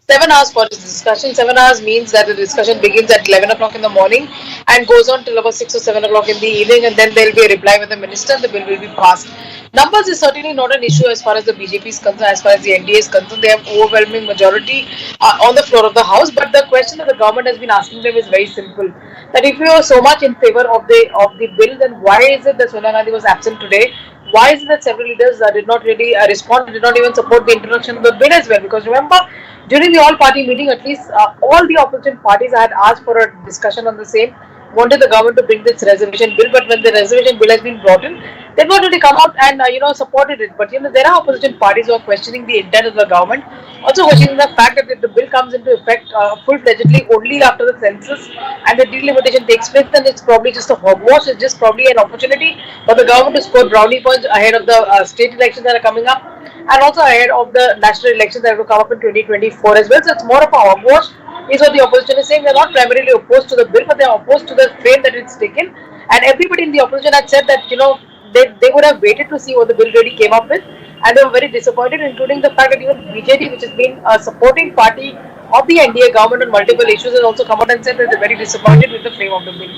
S16: 7 hours for this discussion. 7 hours means that the discussion begins at 11 o'clock in the morning and goes on till about 6 or 7 o'clock in the evening, and then there will be a reply with the minister and the bill will be passed. Numbers is certainly not an issue as far as the BJP is concerned, as far as the NDA is concerned. They have overwhelming majority on the floor of the House, but the question that the government has been asking them is very simple. That if you are so much in favor of the bill, then why is it that Sonia Gandhi was absent today? Why is it that several leaders did not really respond, did not even support the introduction of the bill as well? Because remember, during the all-party meeting, at least all the opposition parties had asked for a discussion on the same, wanted the government to bring this reservation bill, but when the reservation bill has been brought in, they've not really come out and supported it. But there are opposition parties who are questioning the intent of the government, also questioning the fact that if the bill comes into effect full-fledgedly only after the census and the delimitation takes place, then it's probably just a hogwash. It's just probably an opportunity for the government to score brownie points ahead of the state elections that are coming up, and also ahead of the national elections that will come up in 2024 as well. So it's more of a hogwash, is what the opposition is saying. They're not primarily opposed to the bill, but they're opposed to the frame that it's taken. And everybody in the opposition had said that, they would have waited to see what the bill really came up with, and they were very disappointed, including the fact that even BJP, which has been a supporting party of the NDA government on multiple issues, has also come out and said that they're very disappointed with the frame of the bill.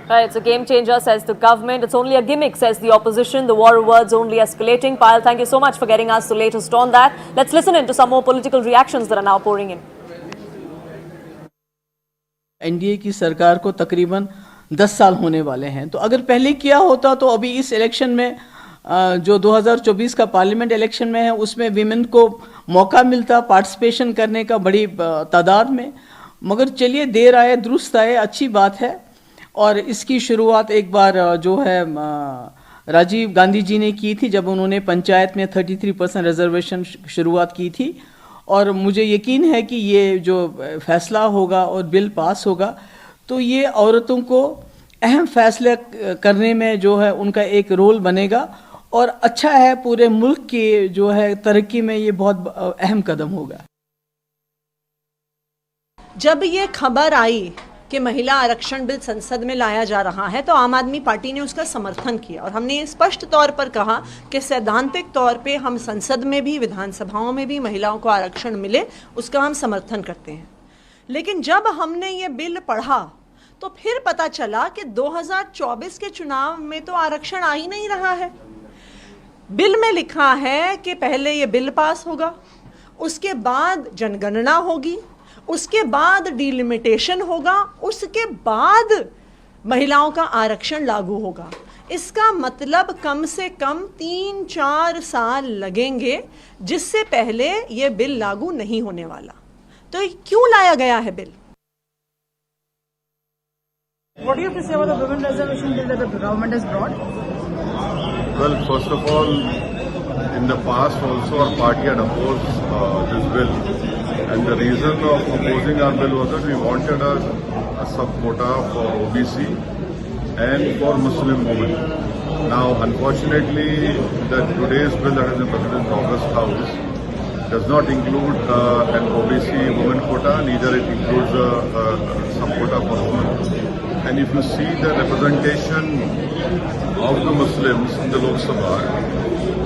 S1: Right, it's a game changer, says the government. It's only a gimmick, says the opposition. The war of words only escalating. Payal, thank you so much for getting us the latest on that. Let's listen in to some more political reactions that are now pouring in.
S17: NDA की सरकार को तकरीबन 10 साल होने वाले हैं, तो अगर पहले किया होता तो अभी इस इलेक्शन में जो 2024 का पार्लियामेंट इलेक्शन में है उसमें विमेन को मौका मिलता पार्टिसिपेशन करने का बड़ी तादाद में। मगर चलिए, देर आए दुरुस्त आए, अच्छी बात है। और इसकी शुरुआत एक बार जो है राजीव गांधी जी ने की थी, जब उन्होंने पंचायत में 33% रिजर्वेशन शुरुआत की थी। और मुझे यकीन है कि ये जो फैसला होगा और बिल पास होगा तो ये औरतों को अहम फैसले करने में जो है उनका एक रोल बनेगा, और अच्छा है, पूरे मुल्क की जो है तरक्की में ये बहुत अहम कदम होगा।
S18: जब ये खबर आई कि महिला आरक्षण बिल संसद में लाया जा रहा है तो आम आदमी पार्टी ने उसका समर्थन किया, और हमने स्पष्ट तौर पर कहा कि सैद्धांतिक तौर पे हम संसद में भी, विधानसभाओं में भी महिलाओं को आरक्षण मिले, उसका हम समर्थन करते हैं। लेकिन जब हमने ये बिल पढ़ा तो फिर पता चला कि 2024 के चुनाव में तो आरक्षण आ ही नहीं रहा है। बिल में लिखा है कि पहले ये बिल पास होगा, उसके बाद जनगणना होगी, उसके बाद डिलिमिटेशन होगा, उसके बाद महिलाओं का आरक्षण लागू होगा। इसका मतलब कम से कम 3-4 साल लगेंगे, जिससे पहले ये बिल लागू नहीं होने वाला। तो क्यों लाया गया है bill?
S19: What do you have to say about the Women Reservation Bill that the government has brought?
S20: Well, first of all, in the past also our party had opposed this bill, and the reason of opposing our bill was that we wanted a sub-quota for OBC and for Muslim women. Now, unfortunately, today's bill that is in President August House does not include an OBC women quota, neither it includes a sub-quota for women. And if you see the representation of the Muslims in the Lok Sabha,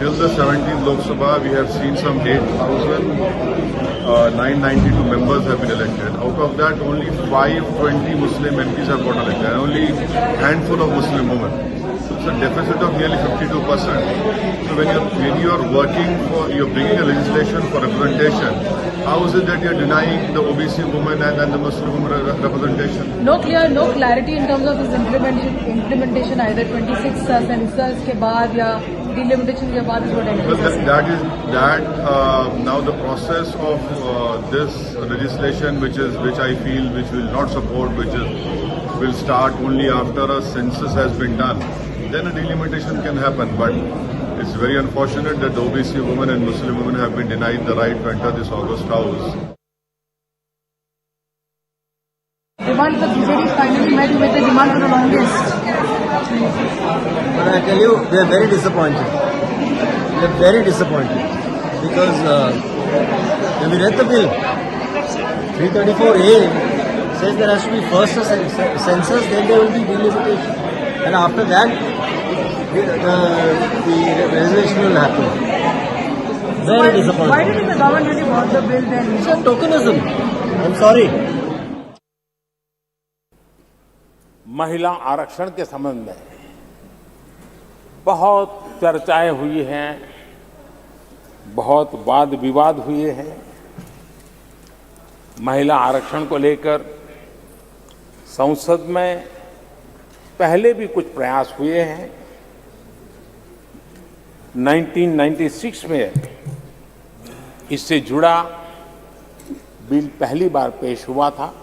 S20: till the 17th Lok Sabha, we have seen some 8,992 members have been elected. Out of that, only 520 Muslim MPs have got elected, and only a handful of Muslim women. So it's a deficit of nearly 52%. So when you're working for, you're bringing a legislation for representation, how is it that you're denying the OBC women and the Muslim women representation?
S19: No clarity in terms of his implementation either 26 census के बाद या delimitation के बाद is what I
S20: Well, now the process of this legislation, which I feel which will not support, will start only after a census has been done. Then a delimitation can happen, but it's very unfortunate that the OBC women and Muslim women have been denied the right to enter this August House.
S19: Demand for BJP finally met with the demand for the longest.
S21: But I tell you, they are very disappointed. They are very disappointed because when we read the bill, 334A says there has to be first a census, then there will be delimitation, and after that the reservation will happen. Very disappointing.
S19: Why didn't the government really want the bill then?
S21: It's a tokenism. I'm sorry.
S22: महिला आरक्षण के संबंध में बहुत चर्चाएं हुई हैं, बहुत वाद विवाद हुए हैं। महिला आरक्षण को लेकर संसद में पहले भी कुछ प्रयास हुए हैं। 1996 में इससे जुड़ा बिल पहली बार पेश हुआ था।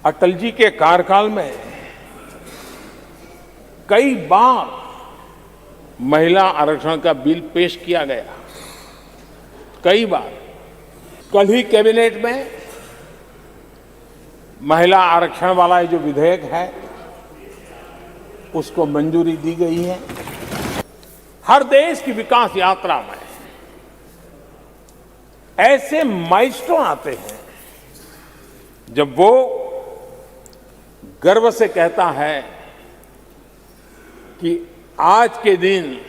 S22: अटल जी के कार्यकाल में कई बार महिला आरक्षण का बिल पेश किया गया, कई बार। कल ही कैबिनेट में महिला आरक्षण वाला जो विधेयक है उसको मंजूरी दी गई है। हर देश की विकास यात्रा में ऐसे माइलस्टोन आते हैं जब वो गर्व से कहता है कि आज के दिन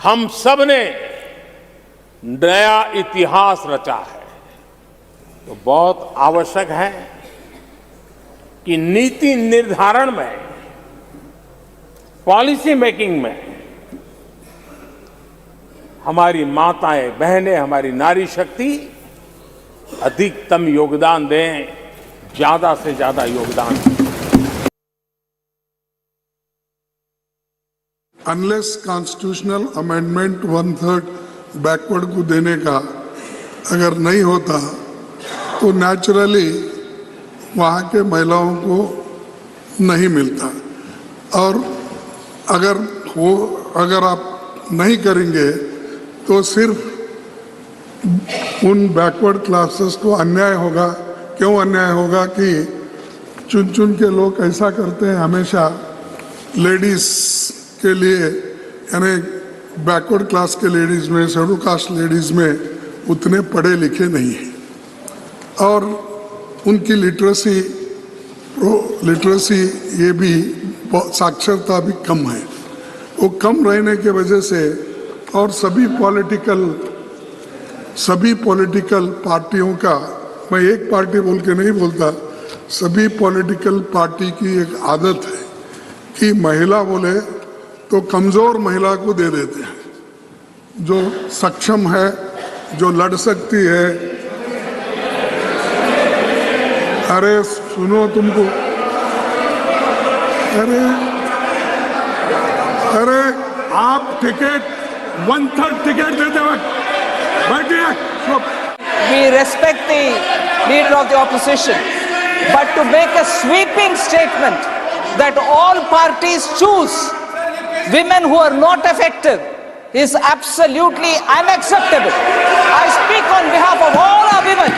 S22: हम सब ने नया इतिहास रचा है। तो बहुत आवश्यक है कि नीति निर्धारण में, पॉलिसी मेकिंग में हमारी माताएं, बहनें, हमारी नारी शक्ति अधिकतम योगदान दें, ज्यादा से ज्यादा योगदान दें।
S23: अनलेस कॉन्स्टिट्यूशनल अमेंडमेंट 1/3 बैकवर्ड को देने का अगर नहीं होता तो नेचुरली वहाँ के महिलाओं को नहीं मिलता। और अगर आप नहीं करेंगे तो सिर्फ उन बैकवर्ड क्लासेस को अन्याय होगा। क्यों अन्याय होगा कि चुन के लोग ऐसा करते हैं हमेशा लेडीज के लिए, यानी बैकवर्ड क्लास के लेडीज में, शेड्यूल कास्ट लेडीज में उतने पढ़े लिखे नहीं हैं और उनकी लिटरेसी ये भी साक्षरता भी कम है। वो कम रहने के वजह से और सभी पॉलिटिकल पार्टियों का, मैं एक पार्टी बोल के नहीं बोलता, सभी पॉलिटिकल पार्टी की एक आदत है कि महिला बोले तो कमजोर महिला को दे देते हैं, जो सक्षम है, जो लड़ सकती है। अरे सुनो तुमको, अरे आप टिकट 1/3 टिकट देते वक्त बैठिए।
S24: We respect the leader of the opposition, but to make a sweeping statement that all parties choose women who are not effective is absolutely unacceptable. I speak on behalf of all our women.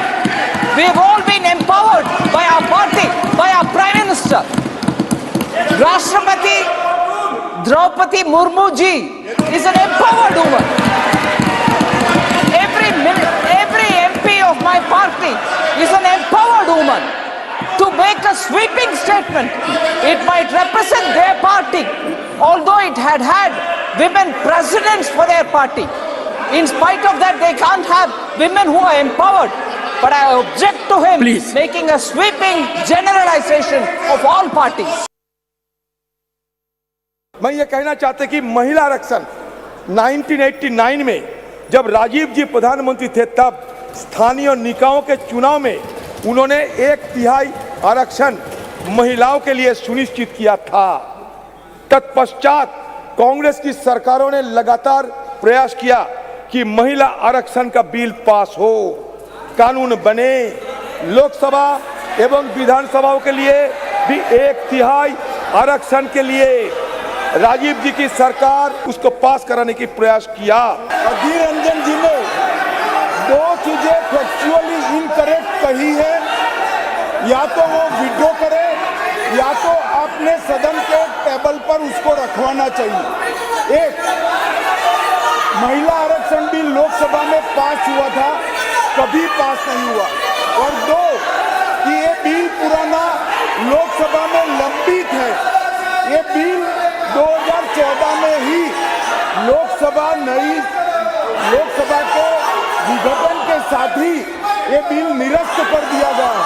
S24: We've all been empowered by our party, by our Prime Minister. Rashtrapati Draupadi Murmu ji is an empowered woman. Every MP of my party is an empowered woman. To make a sweeping statement, it might represent their party, although it had women presidents for their party. In spite of that, they can't have women who are empowered. But I object to him making a sweeping generalization of all parties.
S3: मैं ये कहना चाहता कि महिला आरक्षण 1989 में जब राजीव जी प्रधानमंत्री थे तब स्थानीय निकायों के चुनाव में उन्होंने 1/3 आरक्षण महिलाओं के लिए सुनिश्चित किया था। तत्पश्चात कांग्रेस की सरकारों ने लगातार प्रयास किया कि महिला आरक्षण का बिल पास हो, कानून बने। लोकसभा एवं विधानसभाओं के लिए भी 1/3 आरक्षण के लिए राजीव जी की सरकार उसको पास कराने की प्रयास किया। अधीर रंजन जी ने 2 चीजें फैक्चुअली इनकरेक्ट कही है, या तो वो विड्रॉ करे या तो अपने सदन के टेबल पर उसको रखवाना चाहिए। एक, महिला आरक्षण बिल लोकसभा में पास हुआ था, कभी पास नहीं हुआ। और 2, कि ये बिल पुराना लोकसभा में लंबित है। ये बिल 2014 में ही लोकसभा के विघटन के साथ ही ये बिल निरस्त कर दिया गया है।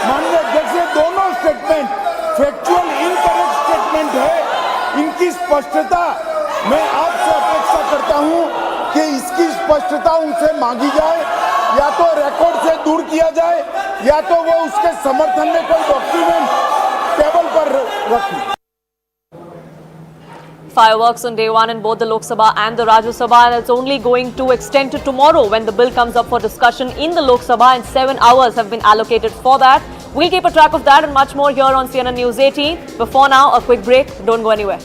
S3: माननीय अध्यक्ष, दोनों स्टेटमेंट फैक्चुअल इनकरेक्ट स्टेटमेंट है। इनकी स्पष्टता मैं आपसे अपेक्षा करता हूं कि इसकी स्पष्टता उनसे मांगी जाए, या तो रिकॉर्ड से दूर किया जाए या तो वो उसके समर्थन में कोई डॉक्यूमेंट टेबल पर रखें।
S1: Fireworks on day one in both the Lok Sabha and the Rajya Sabha, and it's only going to extend to tomorrow when the bill comes up for discussion in the Lok Sabha, and 7 hours have been allocated for that. We'll keep a track of that and much more here on CNN News 18. Before now, a quick break. Don't go anywhere.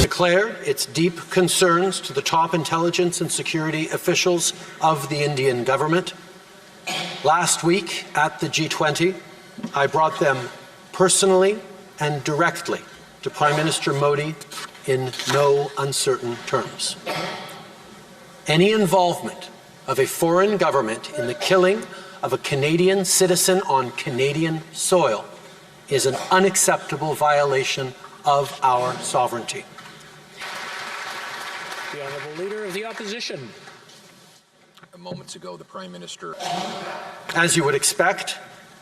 S2: Declare its deep concerns to the top intelligence and security officials of the Indian government. Last week at the G20, I brought them personally and directly to Prime Minister Modi in no uncertain terms. Any involvement of a foreign government in the killing of a Canadian citizen on Canadian soil is an unacceptable violation of our sovereignty.
S11: The Honourable Leader of the Opposition.
S5: Moments ago, the Prime Minister.
S2: As you would expect,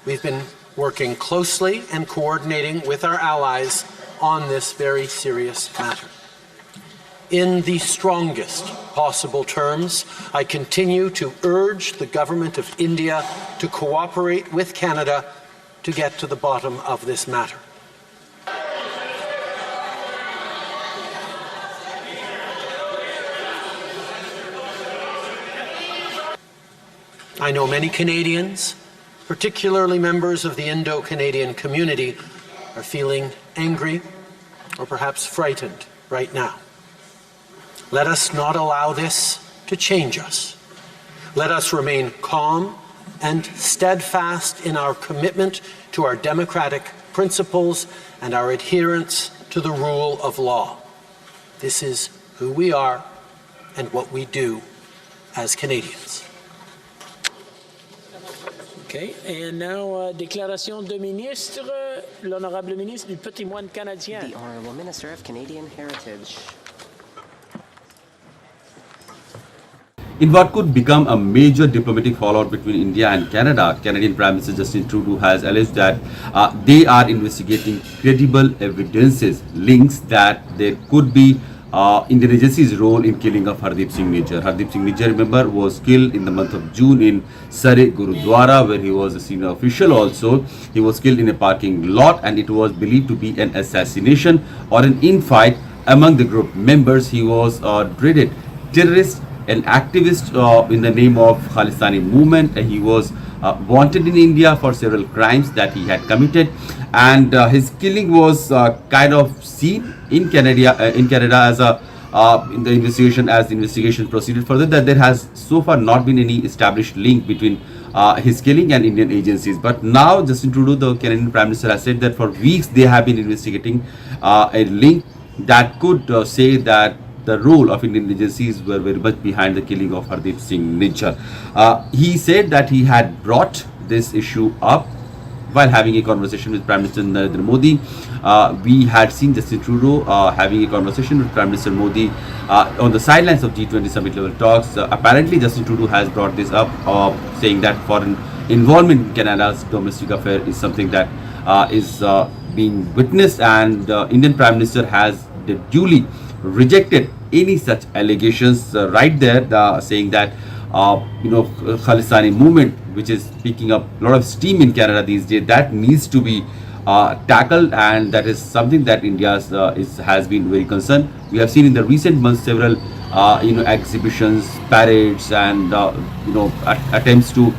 S2: we've been working closely and coordinating with our allies on this very serious matter. In the strongest possible terms, I continue to urge the Government of India to cooperate with Canada to get to the bottom of this matter. I know many Canadians, particularly members of the Indo-Canadian community, are feeling angry or perhaps frightened right now. Let us not allow this to change us. Let us remain calm and steadfast in our commitment to our democratic principles and our adherence to the rule of law. This is who we are and what we do as Canadians.
S11: Okay, and now déclaration de ministre, l'honorable ministre du patrimoine canadien.
S6: The Honourable Minister of Canadian Heritage.
S10: In what could become a major diplomatic fallout between India and Canada, Canadian Prime Minister Justin Trudeau has alleged that they are investigating credible evidences, links that there could be Indian agencies' role in killing of Hardeep Singh Nijjar. Hardeep Singh Nijjar, remember, was killed in the month of June in Surrey Gurudwara, where he was a senior official also. He was killed in a parking lot, and it was believed to be an assassination or an infight among the group members. He was a dreaded terrorist, an activist in the name of Khalistan movement. He was wanted in India for several crimes that he had committed, and his killing was kind of seen in Canada as a in the investigation, as the investigation proceeded further, that there has so far not been any established link between his killing and Indian agencies. But now Justin Trudeau, the Canadian Prime Minister, has said that for weeks they have been investigating a link that could say that the role of Indian agencies were very much behind the killing of Hardeep Singh Nijjar. He said that he had brought this issue up while having a conversation with Prime Minister Narendra Modi. We had seen Justin Trudeau having a conversation with Prime Minister Modi on the sidelines of G20 summit level talks. Apparently, Justin Trudeau has brought this up, saying that foreign involvement in Canada's domestic affair is something that is being witnessed, and Indian Prime Minister has duly rejected any such allegations right there, saying that Khalistani movement, which is picking up a lot of steam in Canada these days, that needs to be tackled, and that is something that India has been very concerned. We have seen in the recent months several exhibitions, parades, and attempts to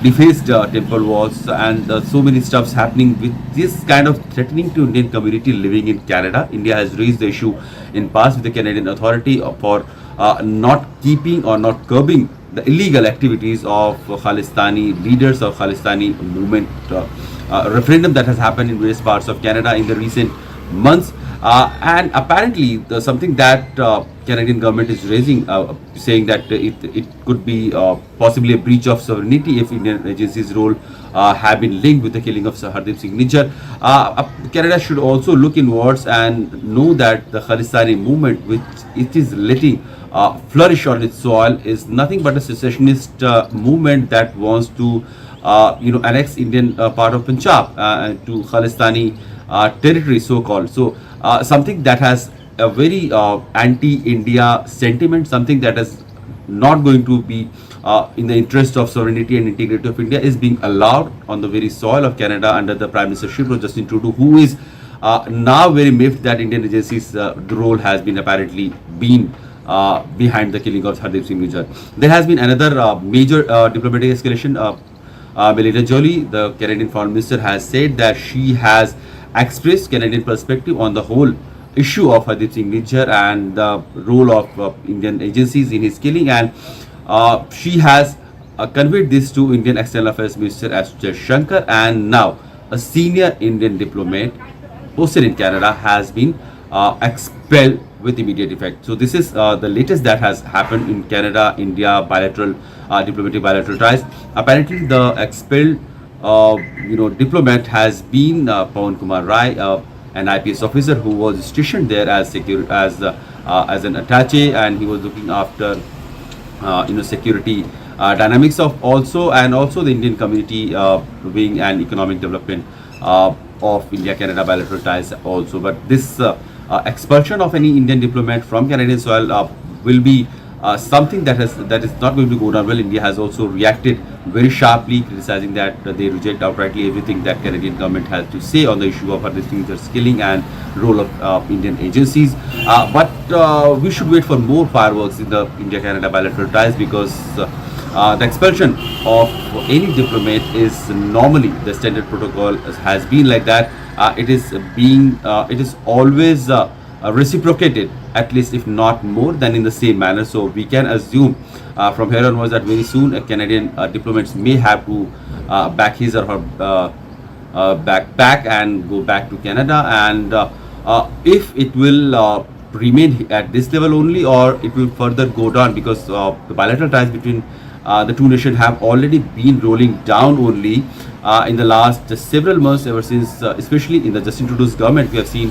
S10: defaced temple walls, and so many stuffs happening with this kind of threatening to Indian community living in Canada. India has raised the issue in past with the Canadian authority for not keeping or not curbing the illegal activities of Khalistani leaders or Khalistani movement referendum that has happened in various parts of Canada in the recent months. And apparently something that Canadian government is raising, saying that it could be possibly a breach of sovereignty if Indian agencies' role have been linked with the killing of Hardeep Singh Nijjar. Canada should also look inwards and know that the Khalistani movement, which it is letting flourish on its soil, is nothing but a secessionist movement that wants to annex Indian part of Punjab to Khalistani territory, so-called. So something that has a very anti-India sentiment, something that is not going to be in the interest of sovereignty and integrity of India, is being allowed on the very soil of Canada under the Prime Ministership of Justin Trudeau, who is now very miffed that Indian agencies' role has been apparently behind the killing of Hardeep Singh Nijjar. There has been another major diplomatic escalation. Melita Joly, the Canadian Foreign Minister, has said that she has expressed Canadian perspective on the whole issue of Hardeep Singh Nijjar and the role of Indian agencies in his killing, and she has conveyed this to Indian External Affairs Minister S. Shankar, and now a senior Indian diplomat posted in Canada has been expelled with immediate effect. So this is the latest that has happened in Canada-India bilateral diplomatic bilateral ties. Apparently, the expelled diplomat has been Pawan Kumar Rai, an IPS officer who was stationed there as an attaché, and he was looking after security dynamics of also the Indian community wing and economic development of India-Canada bilateral ties also. But this expulsion of any Indian diplomat from Canadian soil will be something that is not going to go down well. India has also reacted very sharply, criticizing that they reject outrightly everything that Canadian government has to say on the issue of Hardeep Singh Nijjar's killing and role of Indian agencies. But we should wait for more fireworks in the India-Canada bilateral ties, because the expulsion of any diplomat is normally the standard protocol has been like that. It is always reciprocated, at least if not more than in the same manner. So we can assume from here onwards that very soon Canadian diplomats may have to back his or her backpack and go back to Canada, and if it will remain at this level only, or it will further go down, because the bilateral ties between the two nations have already been rolling down only in the last several months, ever since, especially in the Justin Trudeau's government. We have seen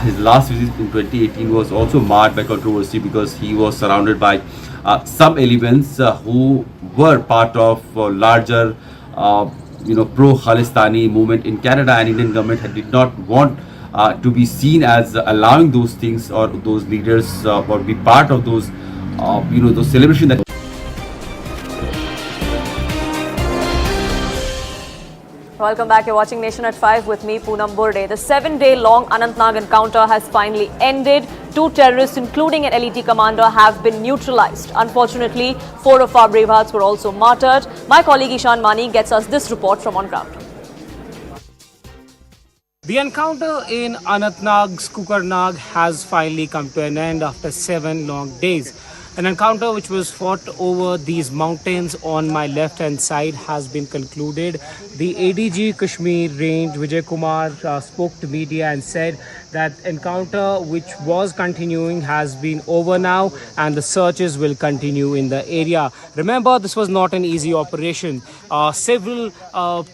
S10: his last visit in 2018 was also marred by controversy, because he was surrounded by some elements who were part of larger pro-Khalistani movement in Canada, and Indian government did not want to be seen as allowing those things or those leaders or be part of those those celebrations that.
S1: Welcome back. You're watching Nation at 5 with me, Poonam Burde. The 7-day-long Anantnag encounter has finally ended. 2 terrorists, including an LET commander, have been neutralized. Unfortunately, 4 of our bravehearts were also martyred. My colleague Ishan Mani gets us this report from on ground.
S4: The encounter in Anantnag's Kukarnag has finally come to an end after 7 long days. An encounter which was fought over these mountains on my left hand side has been concluded. The ADG Kashmir range, Vijay Kumar, spoke to media and said that encounter which was continuing has been over now and the searches will continue in the area. Remember, this was not an easy operation. Several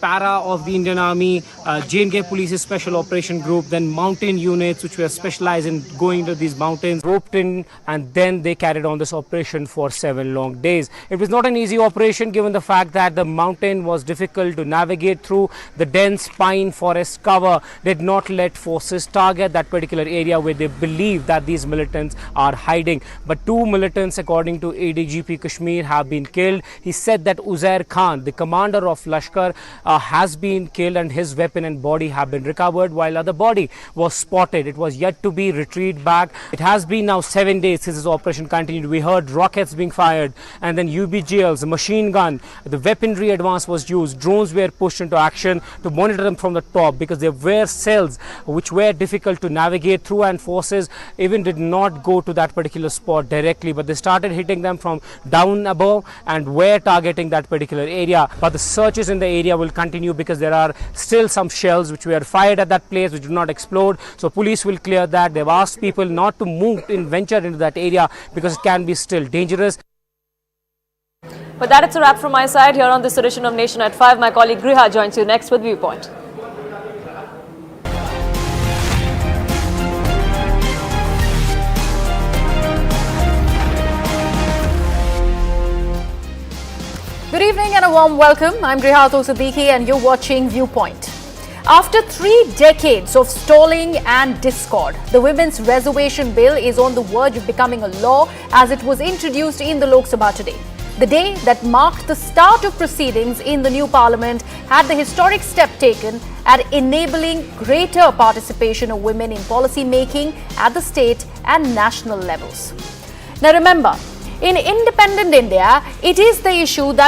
S4: para of the Indian Army, J&K Police's Special Operation Group, then mountain units which were specialized in going to these mountains, roped in, and then they carried on this operation for 7 long days. It was not an easy operation given the fact that the mountain was difficult to navigate through. The dense pine forest cover did not let forces target that particular area where they believe that these militants are hiding. But 2 militants, according to ADGP Kashmir, have been killed. He said that Uzair Khan, the commander of Lashkar, has been killed and his weapon and body have been recovered, while other body was spotted. It was yet to be retrieved back. It has been now 7 days since this operation continued. We heard rockets being fired and then UBGLs, a machine gun, the weaponry advance was used, drones were pushed into action to monitor them from the top because there were cells which were difficult to navigate through and forces even did not go to that particular spot directly, but they started hitting them from down above and were targeting that particular area. But the searches in the area will continue because there are still some shells which were fired at that place which did not explode. So police will clear that. They've asked people not to move and venture into that area because it can be still dangerous.
S1: But that it's a wrap from my side here on this edition of Nation at 5. My colleague Griha joins you next with Viewpoint.
S7: Good evening and a warm welcome. I'm Griha Siddiqui and you're watching Viewpoint. After 3 decades of stalling and discord, the Women's Reservation Bill is on the verge of becoming a law as it was introduced in the Lok Sabha today. The day that marked the start of proceedings in the new parliament had the historic step taken at enabling greater participation of women in policy making at the state and national levels. Now remember, in independent India, it is the issue that